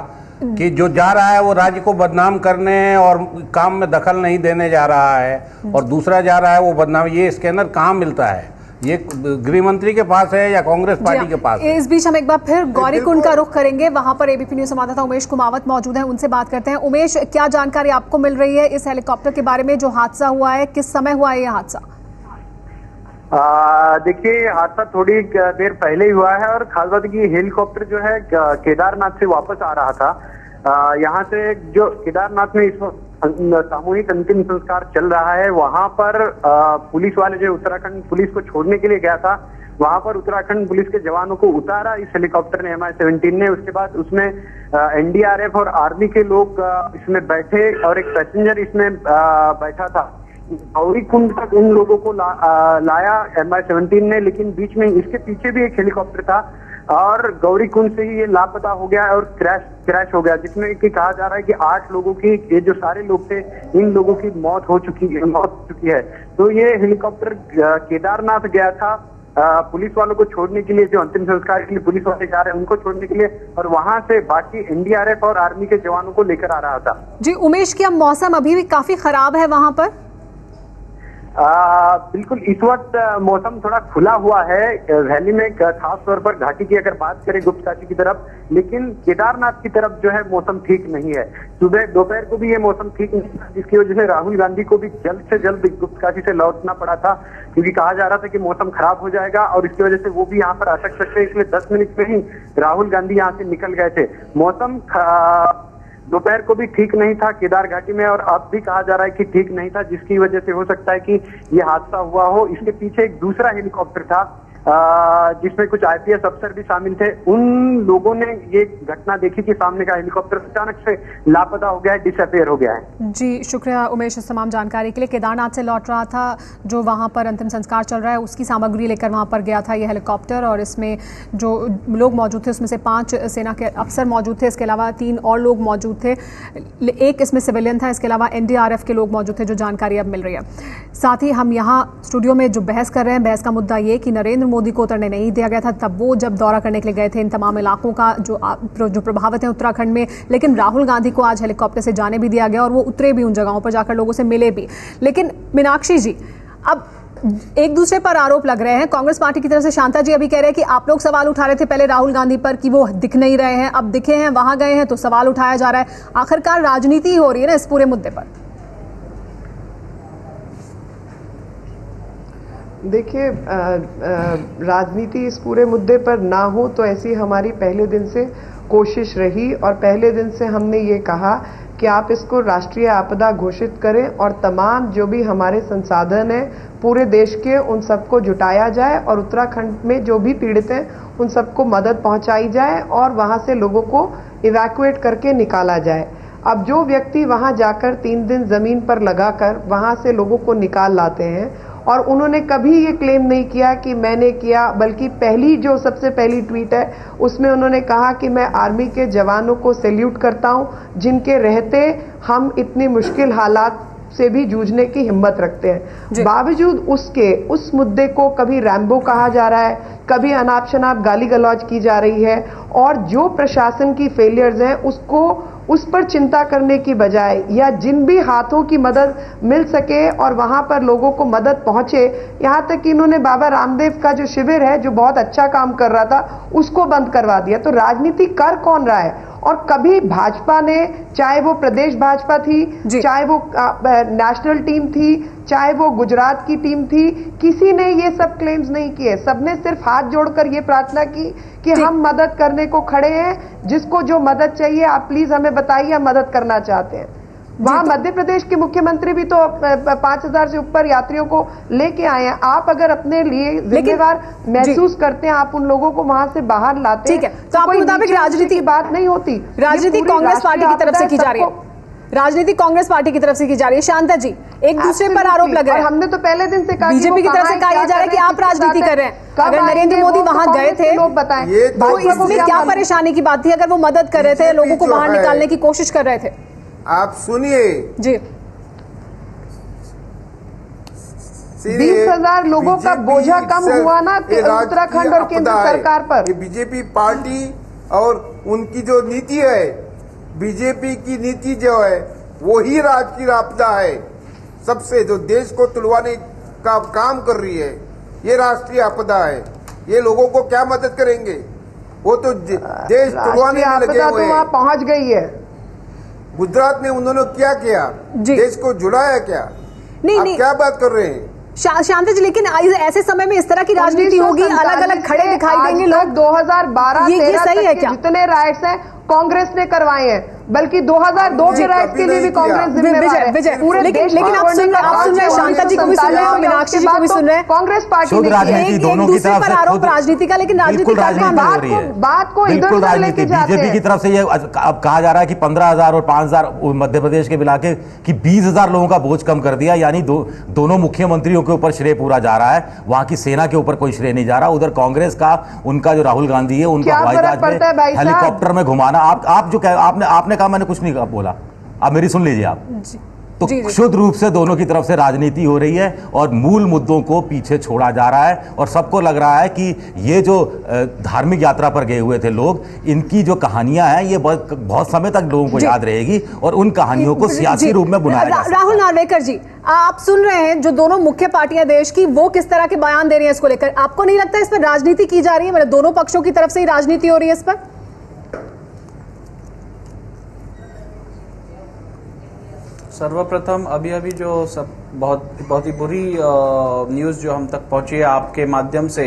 कि जो जा रहा है वो राज्य को बदनाम करने और काम में दखल नहीं देने जा रहा है और दूसरा जा रहा है वो बदनाम। ये स्कैनर कहाँ मिलता है? ये गृह मंत्री के पास है या कांग्रेस पार्टी के पास है? इस बीच हम एक बार फिर गौरीकुंड का रुख करेंगे। वहां पर एबीपी न्यूज संवाददाता उमेश कुमावत मौजूद हैं, उनसे बात करते हैं। उमेश, क्या जानकारी आपको मिल रही है इस हेलीकॉप्टर के बारे में जो हादसा हुआ है? किस समय हुआ है यह हादसा? देखिए, हादसा थोड़ी देर पहले ही हुआ है और खास बात है कि हेलीकॉप्टर जो है केदारनाथ से वापस आ रहा था। यहाँ से जो केदारनाथ में इस सामूहिक अंतिम संस्कार चल रहा है, वहां पर पुलिस वाले जो उत्तराखंड पुलिस को छोड़ने के लिए गया था, वहां पर उत्तराखंड पुलिस के जवानों को उतारा इस हेलीकॉप्टर ने, MI-17 ने। उसके बाद उसमें NDRF और आर्मी के लोग इसमें बैठे और एक पैसेंजर इसमें बैठा था। गौरीकुंड तक उन लोगों को लाया MI-17 ने, लेकिन बीच में इसके पीछे भी एक हेलीकॉप्टर था और गौरीकुंड से ही ये लापता हो गया और क्रैश हो गया, जिसमें कि कहा जा रहा है कि 8 लोगों की, ये जो सारे लोग थे, इन लोगों की मौत हो चुकी है। तो ये हेलीकॉप्टर केदारनाथ गया था पुलिस वालों को छोड़ने के लिए, जो अंतिम संस्कार के लिए पुलिस वाले जा रहे हैं उनको छोड़ने के लिए, और वहां से बाकी NDRF और आर्मी के जवानों को लेकर आ रहा था। जी उमेश, क्या मौसम अभी भी काफी खराब है वहां पर? बिल्कुल, इस वक्त मौसम थोड़ा खुला हुआ है वैली में, खास तौर पर घाटी की अगर बात करें गुप्तकाशी की तरफ, लेकिन केदारनाथ की तरफ जो है मौसम ठीक नहीं है। सुबह दोपहर को भी ये मौसम ठीक नहीं था, जिसकी वजह से राहुल गांधी को भी जल्द से जल्द गुप्तकाशी से लौटना पड़ा था, क्योंकि कहा जा रहा था कि मौसम खराब हो जाएगा और इसकी वजह से वो भी यहाँ पर आ सकते थे। इसलिए 10 मिनट में ही राहुल गांधी यहाँ से निकल गए थे। मौसम दोपहर को भी ठीक नहीं था केदार घाटी में और अब भी कहा जा रहा है कि ठीक नहीं था, जिसकी वजह से हो सकता है कि ये हादसा हुआ हो। इसके पीछे एक दूसरा हेलीकॉप्टर था जिसमें कुछ IPS अफसर भी शामिल थे। उन लोगों ने ये घटना देखी कि सामने का हेलीकॉप्टर अचानक से लापता हो गया है, डिसअपियर हो गया है। जी शुक्रिया उमेश इस तमाम जानकारी के लिए। केदारनाथ से लौट रहा था, जो वहां पर अंतिम संस्कार चल रहा है उसकी सामग्री लेकर वहां पर गया था ये हेलीकॉप्टर, और इसमें जो लोग मौजूद थे उसमें से 5 सेना के अफसर मौजूद थे, इसके अलावा 3 और लोग मौजूद थे, एक इसमें सिविलियन था, इसके अलावा NDRF के लोग मौजूद थे, जो जानकारी अब मिल रही है। साथ ही हम यहाँ स्टूडियो में जो बहस कर रहे हैं, बहस का मुद्दा ये कि नरेंद्र मोदी को उतरने नहीं दिया गया था, तब वो जब दौरा करने के लिए गए थे इन तमाम इलाकों का जो प्रभावित हैं उत्तराखंड में, लेकिन राहुल गांधी को आज हेलीकॉप्टर से जाने भी दिया गया और वो उतरे भी उन जगहों पर जाकर लोगों से मिले भी। लेकिन मीनाक्षी जी, अब एक दूसरे पर आरोप लग रहे हैं। कांग्रेस पार्टी की तरफ से शांता जी अभी कह रहे हैं कि आप लोग सवाल उठा रहे थे पहले राहुल गांधी पर कि वो दिख नहीं रहे हैं, अब दिखे हैं, वहां गए हैं तो सवाल उठाया जा रहा है। आखिरकार राजनीति हो रही है ना इस पूरे मुद्दे पर। देखिए, राजनीति इस पूरे मुद्दे पर ना हो तो ऐसी हमारी पहले दिन से कोशिश रही, और पहले दिन से हमने ये कहा कि आप इसको राष्ट्रीय आपदा घोषित करें और तमाम जो भी हमारे संसाधन हैं पूरे देश के, उन सबको जुटाया जाए और उत्तराखंड में जो भी पीड़ित हैं उन सबको मदद पहुंचाई जाए और वहां से लोगों को इवैक्यूएट करके निकाला जाए। अब जो व्यक्ति वहां जाकर 3 दिन जमीन पर लगाकर वहां से लोगों को निकाल लाते हैं, और उन्होंने कभी ये क्लेम नहीं किया कि मैंने किया, बल्कि जो सबसे पहली ट्वीट है उसमें उन्होंने कहा कि मैं आर्मी के जवानों को सैल्यूट करता हूं, जिनके रहते हम इतनी मुश्किल हालात से भी जूझने की हिम्मत रखते हैं। बावजूद उसके उस मुद्दे को कभी रैम्बो कहा जा रहा है, कभी अनाप शनाप गाली गलौज की जा रही है, और जो प्रशासन की फेलियर्स हैं उस पर चिंता करने की बजाय, या जिन भी हाथों की मदद मिल सके और वहां पर लोगों को मदद पहुंचे, यहां तक कि इन्होंने बाबा रामदेव का जो शिविर है जो बहुत अच्छा काम कर रहा था उसको बंद करवा दिया। तो राजनीति कर कौन रहा है? और कभी भाजपा ने, चाहे वो प्रदेश भाजपा थी, चाहे वो नेशनल टीम थी, चाहे वो गुजरात की टीम थी, किसी ने ये सब क्लेम्स नहीं किए। सबने सिर्फ हाथ जोड़कर ये प्रार्थना की कि हम मदद करने को खड़े हैं, जिसको जो मदद चाहिए आप प्लीज हमें बताइए, हम मदद करना चाहते हैं। वहाँ मध्य प्रदेश के मुख्यमंत्री भी तो 5,000 से ऊपर यात्रियों को लेके आए हैं। आप अगर अपने लिए जिम्मेदार महसूस करते हैं, आप उन लोगों को वहां से बाहर लाते हैं, ठीक है, तो आपके मुताबिक राजनीति की बात नहीं होती। राजनीति कांग्रेस पार्टी की तरफ से की जा रही है, राजनीति कांग्रेस पार्टी की तरफ से की जा रही है। शांता जी, एक दूसरे पर आरोप लग रहे हैं। हमने तो पहले दिन से कहा, बीजेपी की तरफ से कहा जा रहा है कि आप राजनीति कर रहे हैं। अगर नरेंद्र मोदी वहां गए थे तो इसमें क्या परेशानी की बात थी? अगर वो मदद कर रहे थे, लोगों को बाहर निकालने की कोशिश कर रहे थे। आप सुनिए जी, 20,000 लोगों का बोझा कम हुआ ना उत्तराखंड और केंद्र सरकार पर। ये बीजेपी पार्टी और उनकी जो नीति है, बीजेपी की नीति जो है वो ही राष्ट्रीय आपदा है। सबसे जो देश को तुड़वाने का काम कर रही है, ये राष्ट्रीय आपदा है। ये लोगों को क्या मदद करेंगे? वो तो देश तुड़वाने में लगे हुए हैं। पहुंच गई है। गुजरात में उन्होंने क्या किया? देश को जुड़ाया क्या? नहीं, क्या बात कर रहे हैं? शांति जी, लेकिन ऐसे समय में इस तरह की राजनीति होगी, अलग अलग खड़े दिखाई देंगे लोग। 2012-13 सही है क्या? जितने राइट्स हैं कांग्रेस ने करवाए हैं, बल्कि 2002 के राइट्स के लिए भी कांग्रेस जिम्मेदार है। लेकिन आप सुन रहे हैं, शांता जी को भी सुन रहे हैं, मीनाक्षी जी को भी सुन रहे हैं। कांग्रेस पार्टी ने एक दूसरे पर आरोप राजनीति का, लेकिन राजनीति बात को इधर से लेके जाते हैं। बीजेपी की तरफ से ये अब कहा जा रहा है कि 15,000 और 5,000 मध्य प्रदेश के मिला के कि 20,000 लोगों का बोझ कम कर दिया, यानी दोनों मुख्यमंत्रियों के ऊपर श्रेय पूरा जा रहा है, वहां की सेना के ऊपर कोई श्रेय नहीं जा रहा। उधर कांग्रेस का, उनका जो राहुल गांधी है, उनका हवाई जहाज में हेलीकॉप्टर में घुमाना, आप जो आपने कहा, मैंने कुछ नहीं बोला, आप मेरी सुन लीजिए आप। तो शुद्ध रूप से दोनों की तरफ से राजनीति हो रही है और मूल मुद्दों को पीछे छोड़ा जा रहा है। और सबको लग रहा है कि ये जो धार्मिक यात्रा पर गए हुए थे लोग, इनकी जो कहानियां हैं ये बहुत समय तक लोगों को याद रहेगी और उन कहानियों को सियासी रूप में बुनाया जा सकता है। राहुल नार्वेकर जी, आप सुन रहे हैं जो दोनों मुख्य पार्टियां देश की, वो किस तरह के बयान दे रही है इसको लेकर। आपको नहीं लगता इस पर राजनीति की जा रही है? मतलब दोनों पक्षों की तरफ से ही राजनीति हो रही है इस पर? सर्वप्रथम अभी जो सब बहुत ही बुरी न्यूज़ जो हम तक पहुंची है आपके माध्यम से,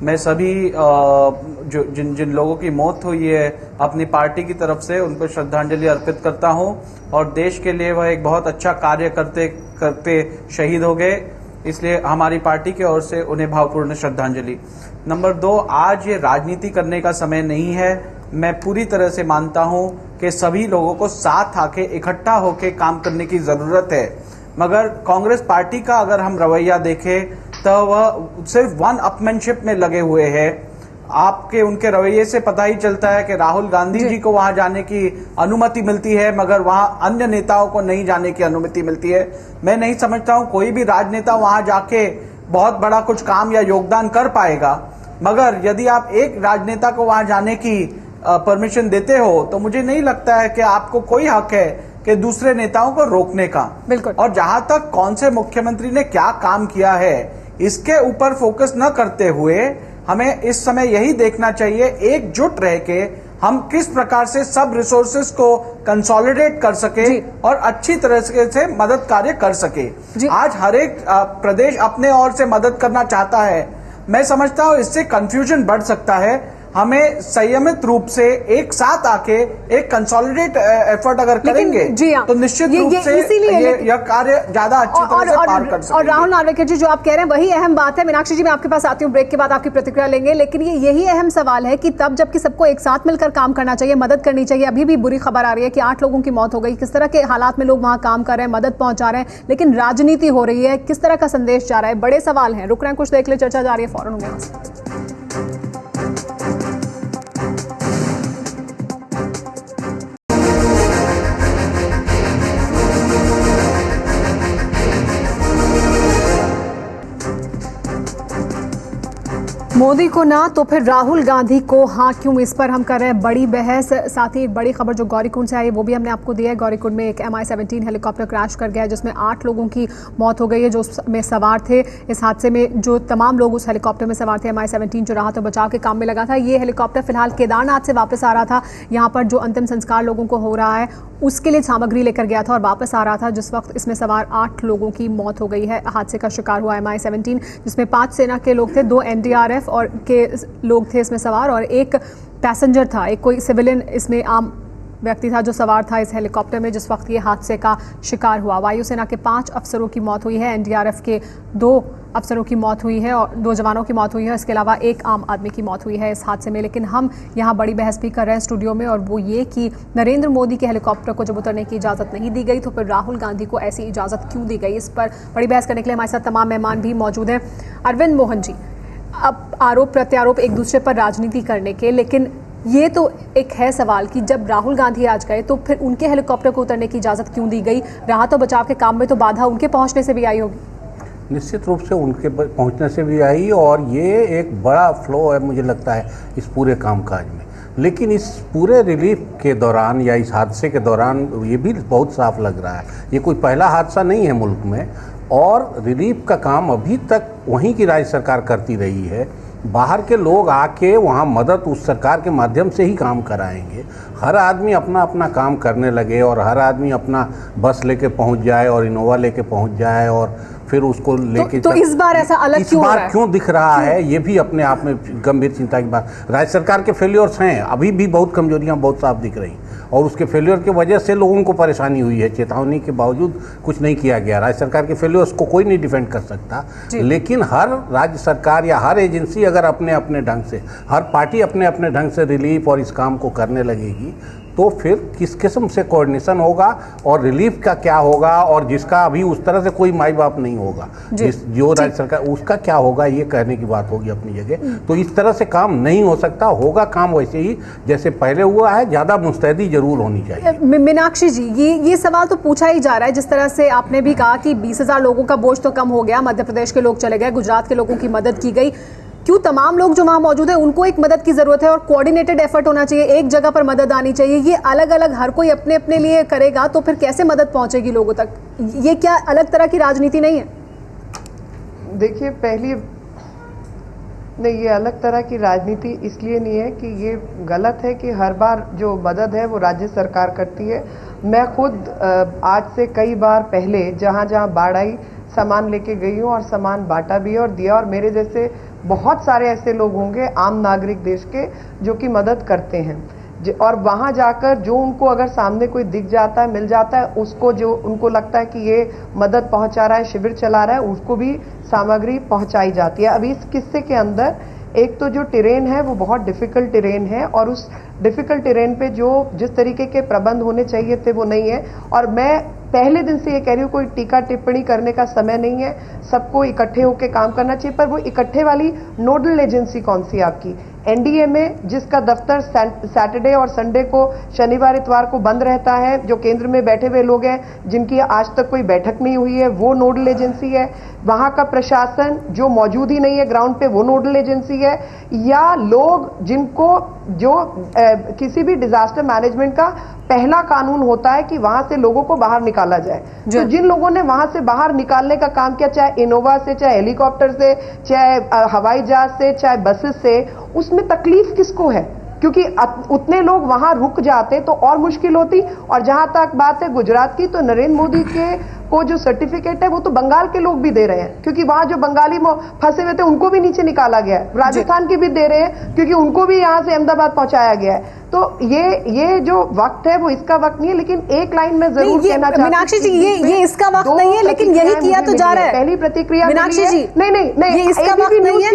मैं सभी जो जिन लोगों की मौत हुई है अपनी पार्टी की तरफ से उनको श्रद्धांजलि अर्पित करता हूं। और देश के लिए वह एक बहुत अच्छा कार्य करते करते शहीद हो गए, इसलिए हमारी पार्टी की ओर से उन्हें भावपूर्ण श्रद्धांजलि। नंबर 2, आज ये राजनीति करने का समय नहीं है। मैं पूरी तरह से मानता हूं कि सभी लोगों को साथ आके इकट्ठा होके काम करने की जरूरत है। मगर कांग्रेस पार्टी का अगर हम रवैया देखें तो वह सिर्फ वन अपमैनशिप में लगे हुए हैं। आपके उनके रवैये से पता ही चलता है कि राहुल गांधी जी को वहां जाने की अनुमति मिलती है, मगर वहां अन्य नेताओं को नहीं जाने की अनुमति मिलती है। मैं नहीं समझता हूं कोई भी राजनेता वहां जाके बहुत बड़ा कुछ काम या योगदान कर पाएगा। मगर यदि आप एक राजनेता को वहां जाने की परमिशन देते हो तो मुझे नहीं लगता है कि आपको कोई हक है कि दूसरे नेताओं को रोकने का। बिल्कुल। और जहां तक कौन से मुख्यमंत्री ने क्या काम किया है इसके ऊपर फोकस न करते हुए हमें इस समय यही देखना चाहिए एकजुट रह के हम किस प्रकार से सब रिसोर्सेज को कंसोलिडेट कर सके और अच्छी तरह से मदद कार्य कर सके। आज हर एक प्रदेश अपने ओर से मदद करना चाहता है। मैं समझता हूं इससे कंफ्यूजन बढ़ सकता है। हमें संयमित रूप से एक साथ आके एक कंसोलिडेट एफर्ट अगर करेंगे तो निश्चित रूप से यह कार्य ज्यादा अच्छी तरह से पार कर सकेंगे। और राहुल नार्वेकर जी, जो आप कह रहे हैं वही अहम बात है। मीनाक्षी जी, मैं आपके पास आती हूँ, ब्रेक के बाद आपकी प्रतिक्रिया लेंगे। लेकिन यही अहम सवाल है कि तब जबकि सबको एक साथ मिलकर काम करना चाहिए, मदद करनी चाहिए। अभी भी बुरी खबर आ रही है कि 8 लोगों की मौत हो गई। किस तरह के हालात में लोग वहां काम कर रहे हैं, मदद पहुंचा रहे हैं, लेकिन राजनीति हो रही है। किस तरह का संदेश जा रहा है? बड़े सवाल हैं। रुक रहे हैं, कुछ देख ले, चर्चा जा रही है, फौरन होंगे। मोदी को ना तो फिर राहुल गांधी को हाँ क्यों, इस पर हम कर रहे हैं बड़ी बहस। साथ ही एक बड़ी खबर जो गौरीकुंड से आई है वो भी हमने आपको दिया है। गौरीकुंड में एक MI-17 हेलीकॉप्टर क्रैश कर गया है जिसमें 8 लोगों की मौत हो गई है जो उसमें सवार थे। इस हादसे में जो तमाम लोग उस हेलीकॉप्टर में सवार थे, MI-17 जो राहत और बचाव के काम में लगा था। ये हेलीकॉप्टर फिलहाल केदारनाथ से वापस आ रहा था। यहाँ पर जो अंतिम संस्कार लोगों को हो रहा है उसके लिए सामग्री लेकर गया था और वापस आ रहा था जिस वक्त इसमें सवार 8 लोगों की मौत हो गई है। हादसे का शिकार हुआ MI-17 जिसमें 5 सेना के लोग थे, 2 NDRF और के लोग थे इसमें सवार और एक पैसेंजर था, एक कोई सिविलियन इसमें आम व्यक्ति था जो सवार था इस हेलीकॉप्टर में जिस वक्त ये हादसे का शिकार हुआ। वायुसेना के 5 अफसरों की मौत हुई है, एनडीआरएफ के 2 अफसरों की मौत हुई है और 2 जवानों की मौत हुई है। इसके अलावा एक आम आदमी की मौत हुई है इस हादसे में। लेकिन हम यहाँ बड़ी बहस भी कर रहे हैं स्टूडियो में, और वो ये कि नरेंद्र मोदी के हेलीकॉप्टर को जब उतरने की इजाज़त नहीं दी गई तो फिर राहुल गांधी को ऐसी इजाज़त क्यों दी गई। इस पर बड़ी बहस करने के लिए हमारे साथ तमाम मेहमान भी मौजूद हैं। अरविंद मोहन जी, अब आरोप प्रत्यारोप एक दूसरे पर राजनीति करने के, लेकिन ये तो एक है सवाल कि जब राहुल गांधी आज गए तो फिर उनके हेलीकॉप्टर को उतरने की इजाज़त क्यों दी गई। राहत और बचाव के काम में तो बाधा उनके पहुंचने से भी आई होगी। निश्चित रूप से उनके पहुंचने से भी आई, और ये एक बड़ा फ्लो है मुझे लगता है इस पूरे कामकाज में। लेकिन इस पूरे रिलीफ के दौरान या इस हादसे के दौरान ये भी बहुत साफ लग रहा है ये कोई पहला हादसा नहीं है मुल्क में, और रिलीफ का काम अभी तक वहीं की राज्य सरकार करती रही है। बाहर के लोग आके वहाँ मदद उस सरकार के माध्यम से ही काम कराएंगे। हर आदमी अपना अपना काम करने लगे और हर आदमी अपना बस लेके पहुँच जाए और इनोवा लेके पहुँच जाए और फिर उसको लेके तो इस बार ऐसा अलग क्यों हो रहा है? क्यों दिख रहा है ये भी अपने आप में गंभीर चिंता की बात। राज्य सरकार के फेल्योर्स हैं, अभी भी बहुत कमजोरियां बहुत साफ दिख रही, और उसके फेल्योर की वजह से लोगों को परेशानी हुई है। चेतावनी के बावजूद कुछ नहीं किया गया। राज्य सरकार के फेल्योर्स को कोई नहीं डिफेंड कर सकता, लेकिन हर राज्य सरकार या हर एजेंसी अगर अपने अपने ढंग से, हर पार्टी अपने अपने ढंग से रिलीफ और इस काम को करने लगेगी तो फिर किस किस्म से कोऑर्डिनेशन होगा और रिलीफ का क्या होगा, और जिसका अभी उस तरह से कोई माई बाप नहीं होगा, जो राज्य सरकार उसका क्या होगा ये कहने की बात होगी अपनी जगह। तो इस तरह से काम नहीं हो सकता, होगा काम वैसे ही जैसे पहले हुआ है, ज़्यादा मुस्तैदी जरूर होनी चाहिए। मीनाक्षी जी, ये सवाल तो पूछा ही जा रहा है, जिस तरह से आपने भी कहा कि 20,000 लोगों का बोझ तो कम हो गया, मध्य प्रदेश के लोग चले गए, गुजरात के लोगों की मदद की गई, क्यों तमाम लोग जो वहां मौजूद हैं उनको एक मदद की जरूरत है और कोऑर्डिनेटेड एफर्ट होना चाहिए, एक जगह पर मदद आनी चाहिए। ये अलग अलग हर कोई अपने अपने लिए करेगा तो फिर कैसे मदद पहुंचेगी लोगों तक? ये क्या अलग तरह की राजनीति नहीं है? देखिए, पहली नहीं, ये अलग तरह की राजनीति इसलिए नहीं है कि ये गलत है कि हर बार जो मदद है वो राज्य सरकार करती है। मैं खुद आज से कई बार पहले जहां जहां बाढ़ आई सामान लेके गई हूँ और सामान बांटा भी और दिया, और मेरे जैसे बहुत सारे ऐसे लोग होंगे आम नागरिक देश के जो कि मदद करते हैं, और वहां जाकर जो उनको अगर सामने कोई दिख जाता है, मिल जाता है, उसको जो उनको लगता है कि ये मदद पहुंचा रहा है, शिविर चला रहा है, उसको भी सामग्री पहुंचाई जाती है। अभी इस किस्से के अंदर एक तो जो टेरेन है वो बहुत डिफिकल्ट टेरेन है, और उस डिफिकल्ट टेरेन पे जो जिस तरीके के प्रबंध होने चाहिए थे वो नहीं है। और मैं पहले दिन से ये कह रही हूँ, कोई टीका टिप्पणी करने का समय नहीं है, सबको इकट्ठे होकर काम करना चाहिए। पर वो इकट्ठे वाली नोडल एजेंसी कौन सी आपकी? एनडीए में जिसका दफ्तर सैटरडे और संडे को, शनिवार इतवार को बंद रहता है, जो केंद्र में बैठे हुए लोग हैं जिनकी आज तक कोई बैठक नहीं हुई है, वो नोडल एजेंसी है। वहां का प्रशासन जो मौजूद ही नहीं है ग्राउंड पे, वो नोडल एजेंसी है। या लोग जिनको जो किसी भी डिजास्टर मैनेजमेंट का पहला कानून होता है कि वहां से लोगों को बाहर निकाला जाए, तो जिन लोगों ने वहां से बाहर निकालने का काम किया, चाहे इनोवा से, चाहे हेलीकॉप्टर से, चाहे हवाई जहाज से, चाहे बसेस से, उसमें तकलीफ किसको है? क्योंकि उतने लोग वहां रुक जाते तो और मुश्किल होती। और जहां तक बात है गुजरात की, तो नरेंद्र मोदी के को जो सर्टिफिकेट है वो तो बंगाल के लोग भी दे रहे हैं, क्योंकि वहां जो बंगाली फंसे हुए थे उनको भी नीचे निकाला गया है। राजस्थान के भी दे रहे हैं क्योंकि उनको भी यहां से अहमदाबाद पहुंचाया गया है। तो ये जो वक्त है वो इसका वक्त नहीं है। लेकिन एक लाइन में जरूर कहना चाहती हूं, मीनाक्षी जी, ये इसका वक्त नहीं है, लेकिन यही किया तो जा रहा है। पहली प्रतिक्रिया मीनाक्षी जी, नहीं, ये इसका वक्त नहीं है,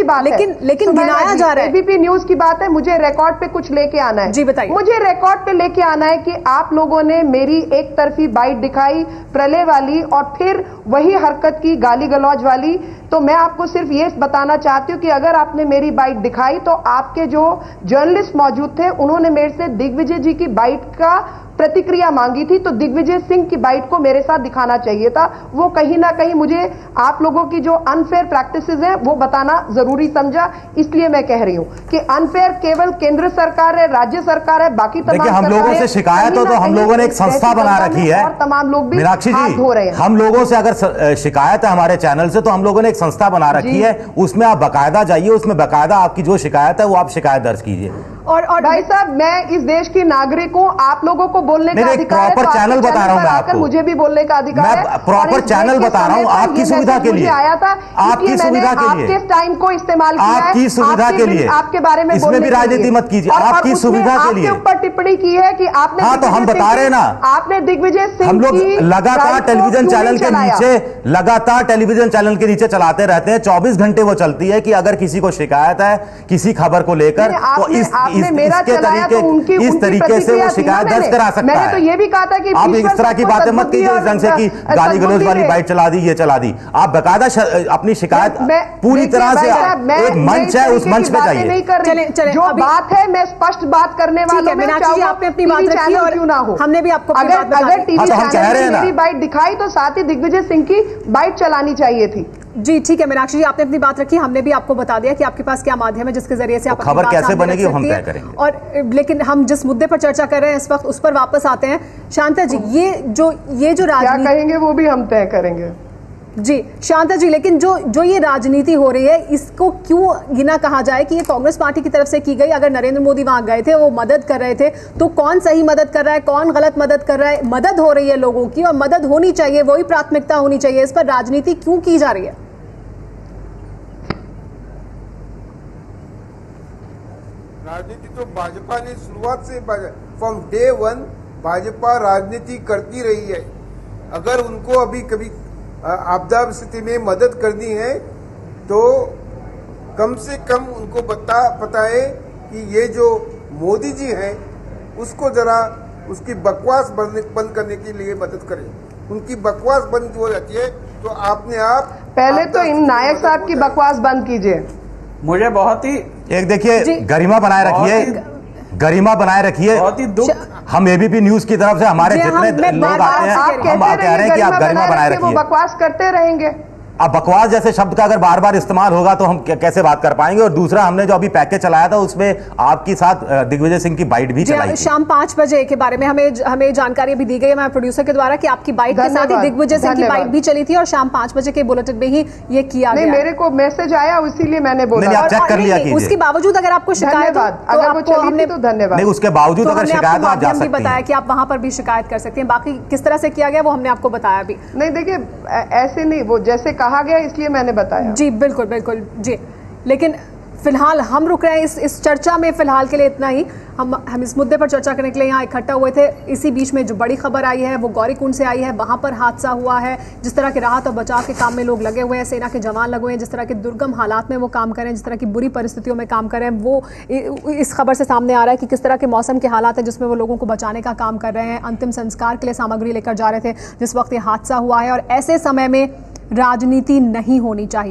लेकिन गिनाया जा रहा है। एबीपी न्यूज की बात है, मुझे रिकॉर्ड पे कुछ लेके आना है। जी बताइए। मुझे रिकॉर्ड पे लेके आना है कि आप लोगों ने मेरी एक तरफी बाइट दिखाई प्रलय वाली, और फिर वही हरकत की गाली गलौज वाली। तो मैं आपको सिर्फ ये बताना चाहती हूँ कि अगर आपने मेरी बाइट दिखाई तो आपके जो जर्नलिस्ट मौजूद थे उन्होंने मेरे से दिग्विजय जी की बाइट का प्रतिक्रिया मांगी थी, तो दिग्विजय सिंह की बाइट को मेरे साथ दिखाना चाहिए था। वो कहीं ना कहीं मुझे आप लोगों की जो अनफेयर प्रैक्टिसेस हैं वो बताना जरूरी समझा। इसलिए मैं कह रही हूं कि अनफेयर केवल केंद्र सरकार है, राज्य सरकार है, बाकी तमाम हम लोगों से शिकायत हो तो हम लोगों ने एक संस्था बना रखी है, और तमाम लोग भी मीनाक्षी हाथ धो रहे हैं। हम लोगों से अगर शिकायत है हमारे चैनल से, तो हम लोगों ने एक संस्था बना रखी है, उसमें आप बाकायदा जाइए, उसमें बाकायदा आपकी जो शिकायत है वो आप शिकायत दर्ज कीजिए। और भाई साहब, मैं इस देश की नागरिक हूँ, आप लोगों को बोलने का अधिकार है, प्रॉपर चैनल बता रहा हूँ मैं आपको, मुझे भी बोलने का अधिकार है, प्रॉपर चैनल बता रहा हूँ आपकी सुविधा के लिए, आया था आपकी सुविधा के लिए, आपके टाइम को इस्तेमाल किया है, आपकी सुविधा के लिए, आपके बारे में इसमें भी राजनीति मत कीजिए, आपकी सुविधा के लिए ऊपर टिप्पणी की है कि आपने, हाँ तो हम बता रहे ना, आपने दिग्विजय सिंह, हम लोग लगातार टेलीविजन चैनल के नीचे, लगातार टेलीविजन चैनल के नीचे चलाते रहते हैं, 24 घंटे वो चलती है कि अगर किसी को शिकायत है किसी खबर को लेकर तो इस तरीके से वो शिकायत दर्ज करा सकता है। मैंने तो ये भी कहा था कि आप इस तरह की बातें मत कीजिए इस ढंग से कि गाली गलौज वाली बाइट चला दी, ये चला दी। आप बकायदा अपनी शिकायत पूरी तरह से एक मंच है, उस मंच पे जाइए। जो बात है मैं स्पष्ट बात करने वालों में, आपने अपनी बात रखी और क्यों ना हो, हमने भी आपको अगर टीवी चैनल में मेरी बाइट दिखाई तो साथ ही दिग्विजय सिंह की बाइट चलानी चाहिए थी। जी ठीक है मीनाक्षी जी, आपने अपनी बात रखी, हमने भी आपको बता दिया कि आपके पास क्या माध्यम है जिसके जरिए से आप खबर कैसे बनेगी हम तय करेंगे। और लेकिन हम जिस मुद्दे पर चर्चा कर रहे हैं इस वक्त उस पर वापस आते हैं। शांता जी, ये जो क्या कहेंगे वो भी हम तय करेंगे। जी शांता जी, लेकिन जो ये राजनीति हो रही है इसको क्यों गिना कहा जाए कि ये कांग्रेस पार्टी की तरफ से की गई? अगर नरेंद्र मोदी वहां गए थे, वो मदद कर रहे थे, तो कौन सही मदद कर रहा है, कौन गलत मदद कर रहा है? मदद हो रही है लोगों की और मदद होनी चाहिए, वही प्राथमिकता होनी चाहिए। इस पर राजनीति क्यों की जा रही है? राजनीति तो भाजपा ने शुरुआत से, फ्रॉम डे 1 भाजपा राजनीति करती रही है। अगर उनको अभी कभी आपदा स्थिति में मदद करनी है तो कम से कम उनको पता है कि ये जो मोदी जी हैं उसको जरा उसकी बकवास बंद करने के लिए मदद करें। उनकी बकवास बंद हो जाती है तो आपने आप पहले तो इन नायक साहब की बकवास बंद कीजिए। मुझे बहुत ही एक देखिए गरिमा बनाए रखिए, गरिमा बनाए रखिए। बहुत ही दुख, हम एबीपी न्यूज की तरफ से हमारे जितने लोग आते हैं हम कह रहे हैं कि आप गरिमा बनाए रखिए। वो बकवास करते रहेंगे। अब बकवास जैसे शब्द का अगर बार बार इस्तेमाल होगा तो हम कैसे बात कर पाएंगे। और दूसरा, हमने जो अभी पैकेज चलाया था उसमें आपके साथ दिग्विजय सिंह की बाइट भी चलाई थी। शाम 5 बजे के बारे में हमें जानकारी भी दी गई है हमारे प्रोड्यूसर के द्वारा कि आपकी बाइट के साथ ही दिग्विजय सिंह की बाइट भी चली थी और शाम 5 बजे के बुलेटिन में ही ये किया गया। मेरे को मैसेज आया इसीलिए मैंने बोला। आप चेक कर लिया कीजिए। उसके बावजूद अगर आपको शिकायत अगर वो चली तो धन्यवाद। नहीं, उसके बावजूद अगर शिकायत तो आप जा सकते हैं, बताया कि आप वहां पर भी शिकायत कर सकते हैं। बाकी किस तरह से किया गया वो हमने आपको बताया भी। नहीं देखिए, ऐसे नहीं, वो जैसे कहा गया इसलिए मैंने बताया। जी बिल्कुल बिल्कुल जी, लेकिन फिलहाल हम रुक रहे हैं इस चर्चा में। फिलहाल के लिए इतना ही। हम इस मुद्दे पर चर्चा करने के लिए यहाँ इकट्ठा हुए थे। इसी बीच में जो बड़ी खबर आई है वो गौरीकुंड से आई है। वहां पर हादसा हुआ है। जिस तरह के राहत और बचाव के काम में लोग लगे हुए हैं, सेना के जवान लगे हुए हैं, जिस तरह के दुर्गम हालात में वो काम करें, जिस तरह की बुरी परिस्थितियों में काम करें, वो इस खबर से सामने आ रहा है कि किस तरह के मौसम के हालात है जिसमें वो लोगों को बचाने का काम कर रहे हैं। अंतिम संस्कार के लिए सामग्री लेकर जा रहे थे जिस वक्त ये हादसा हुआ है। और ऐसे समय में राजनीति नहीं होनी चाहिए।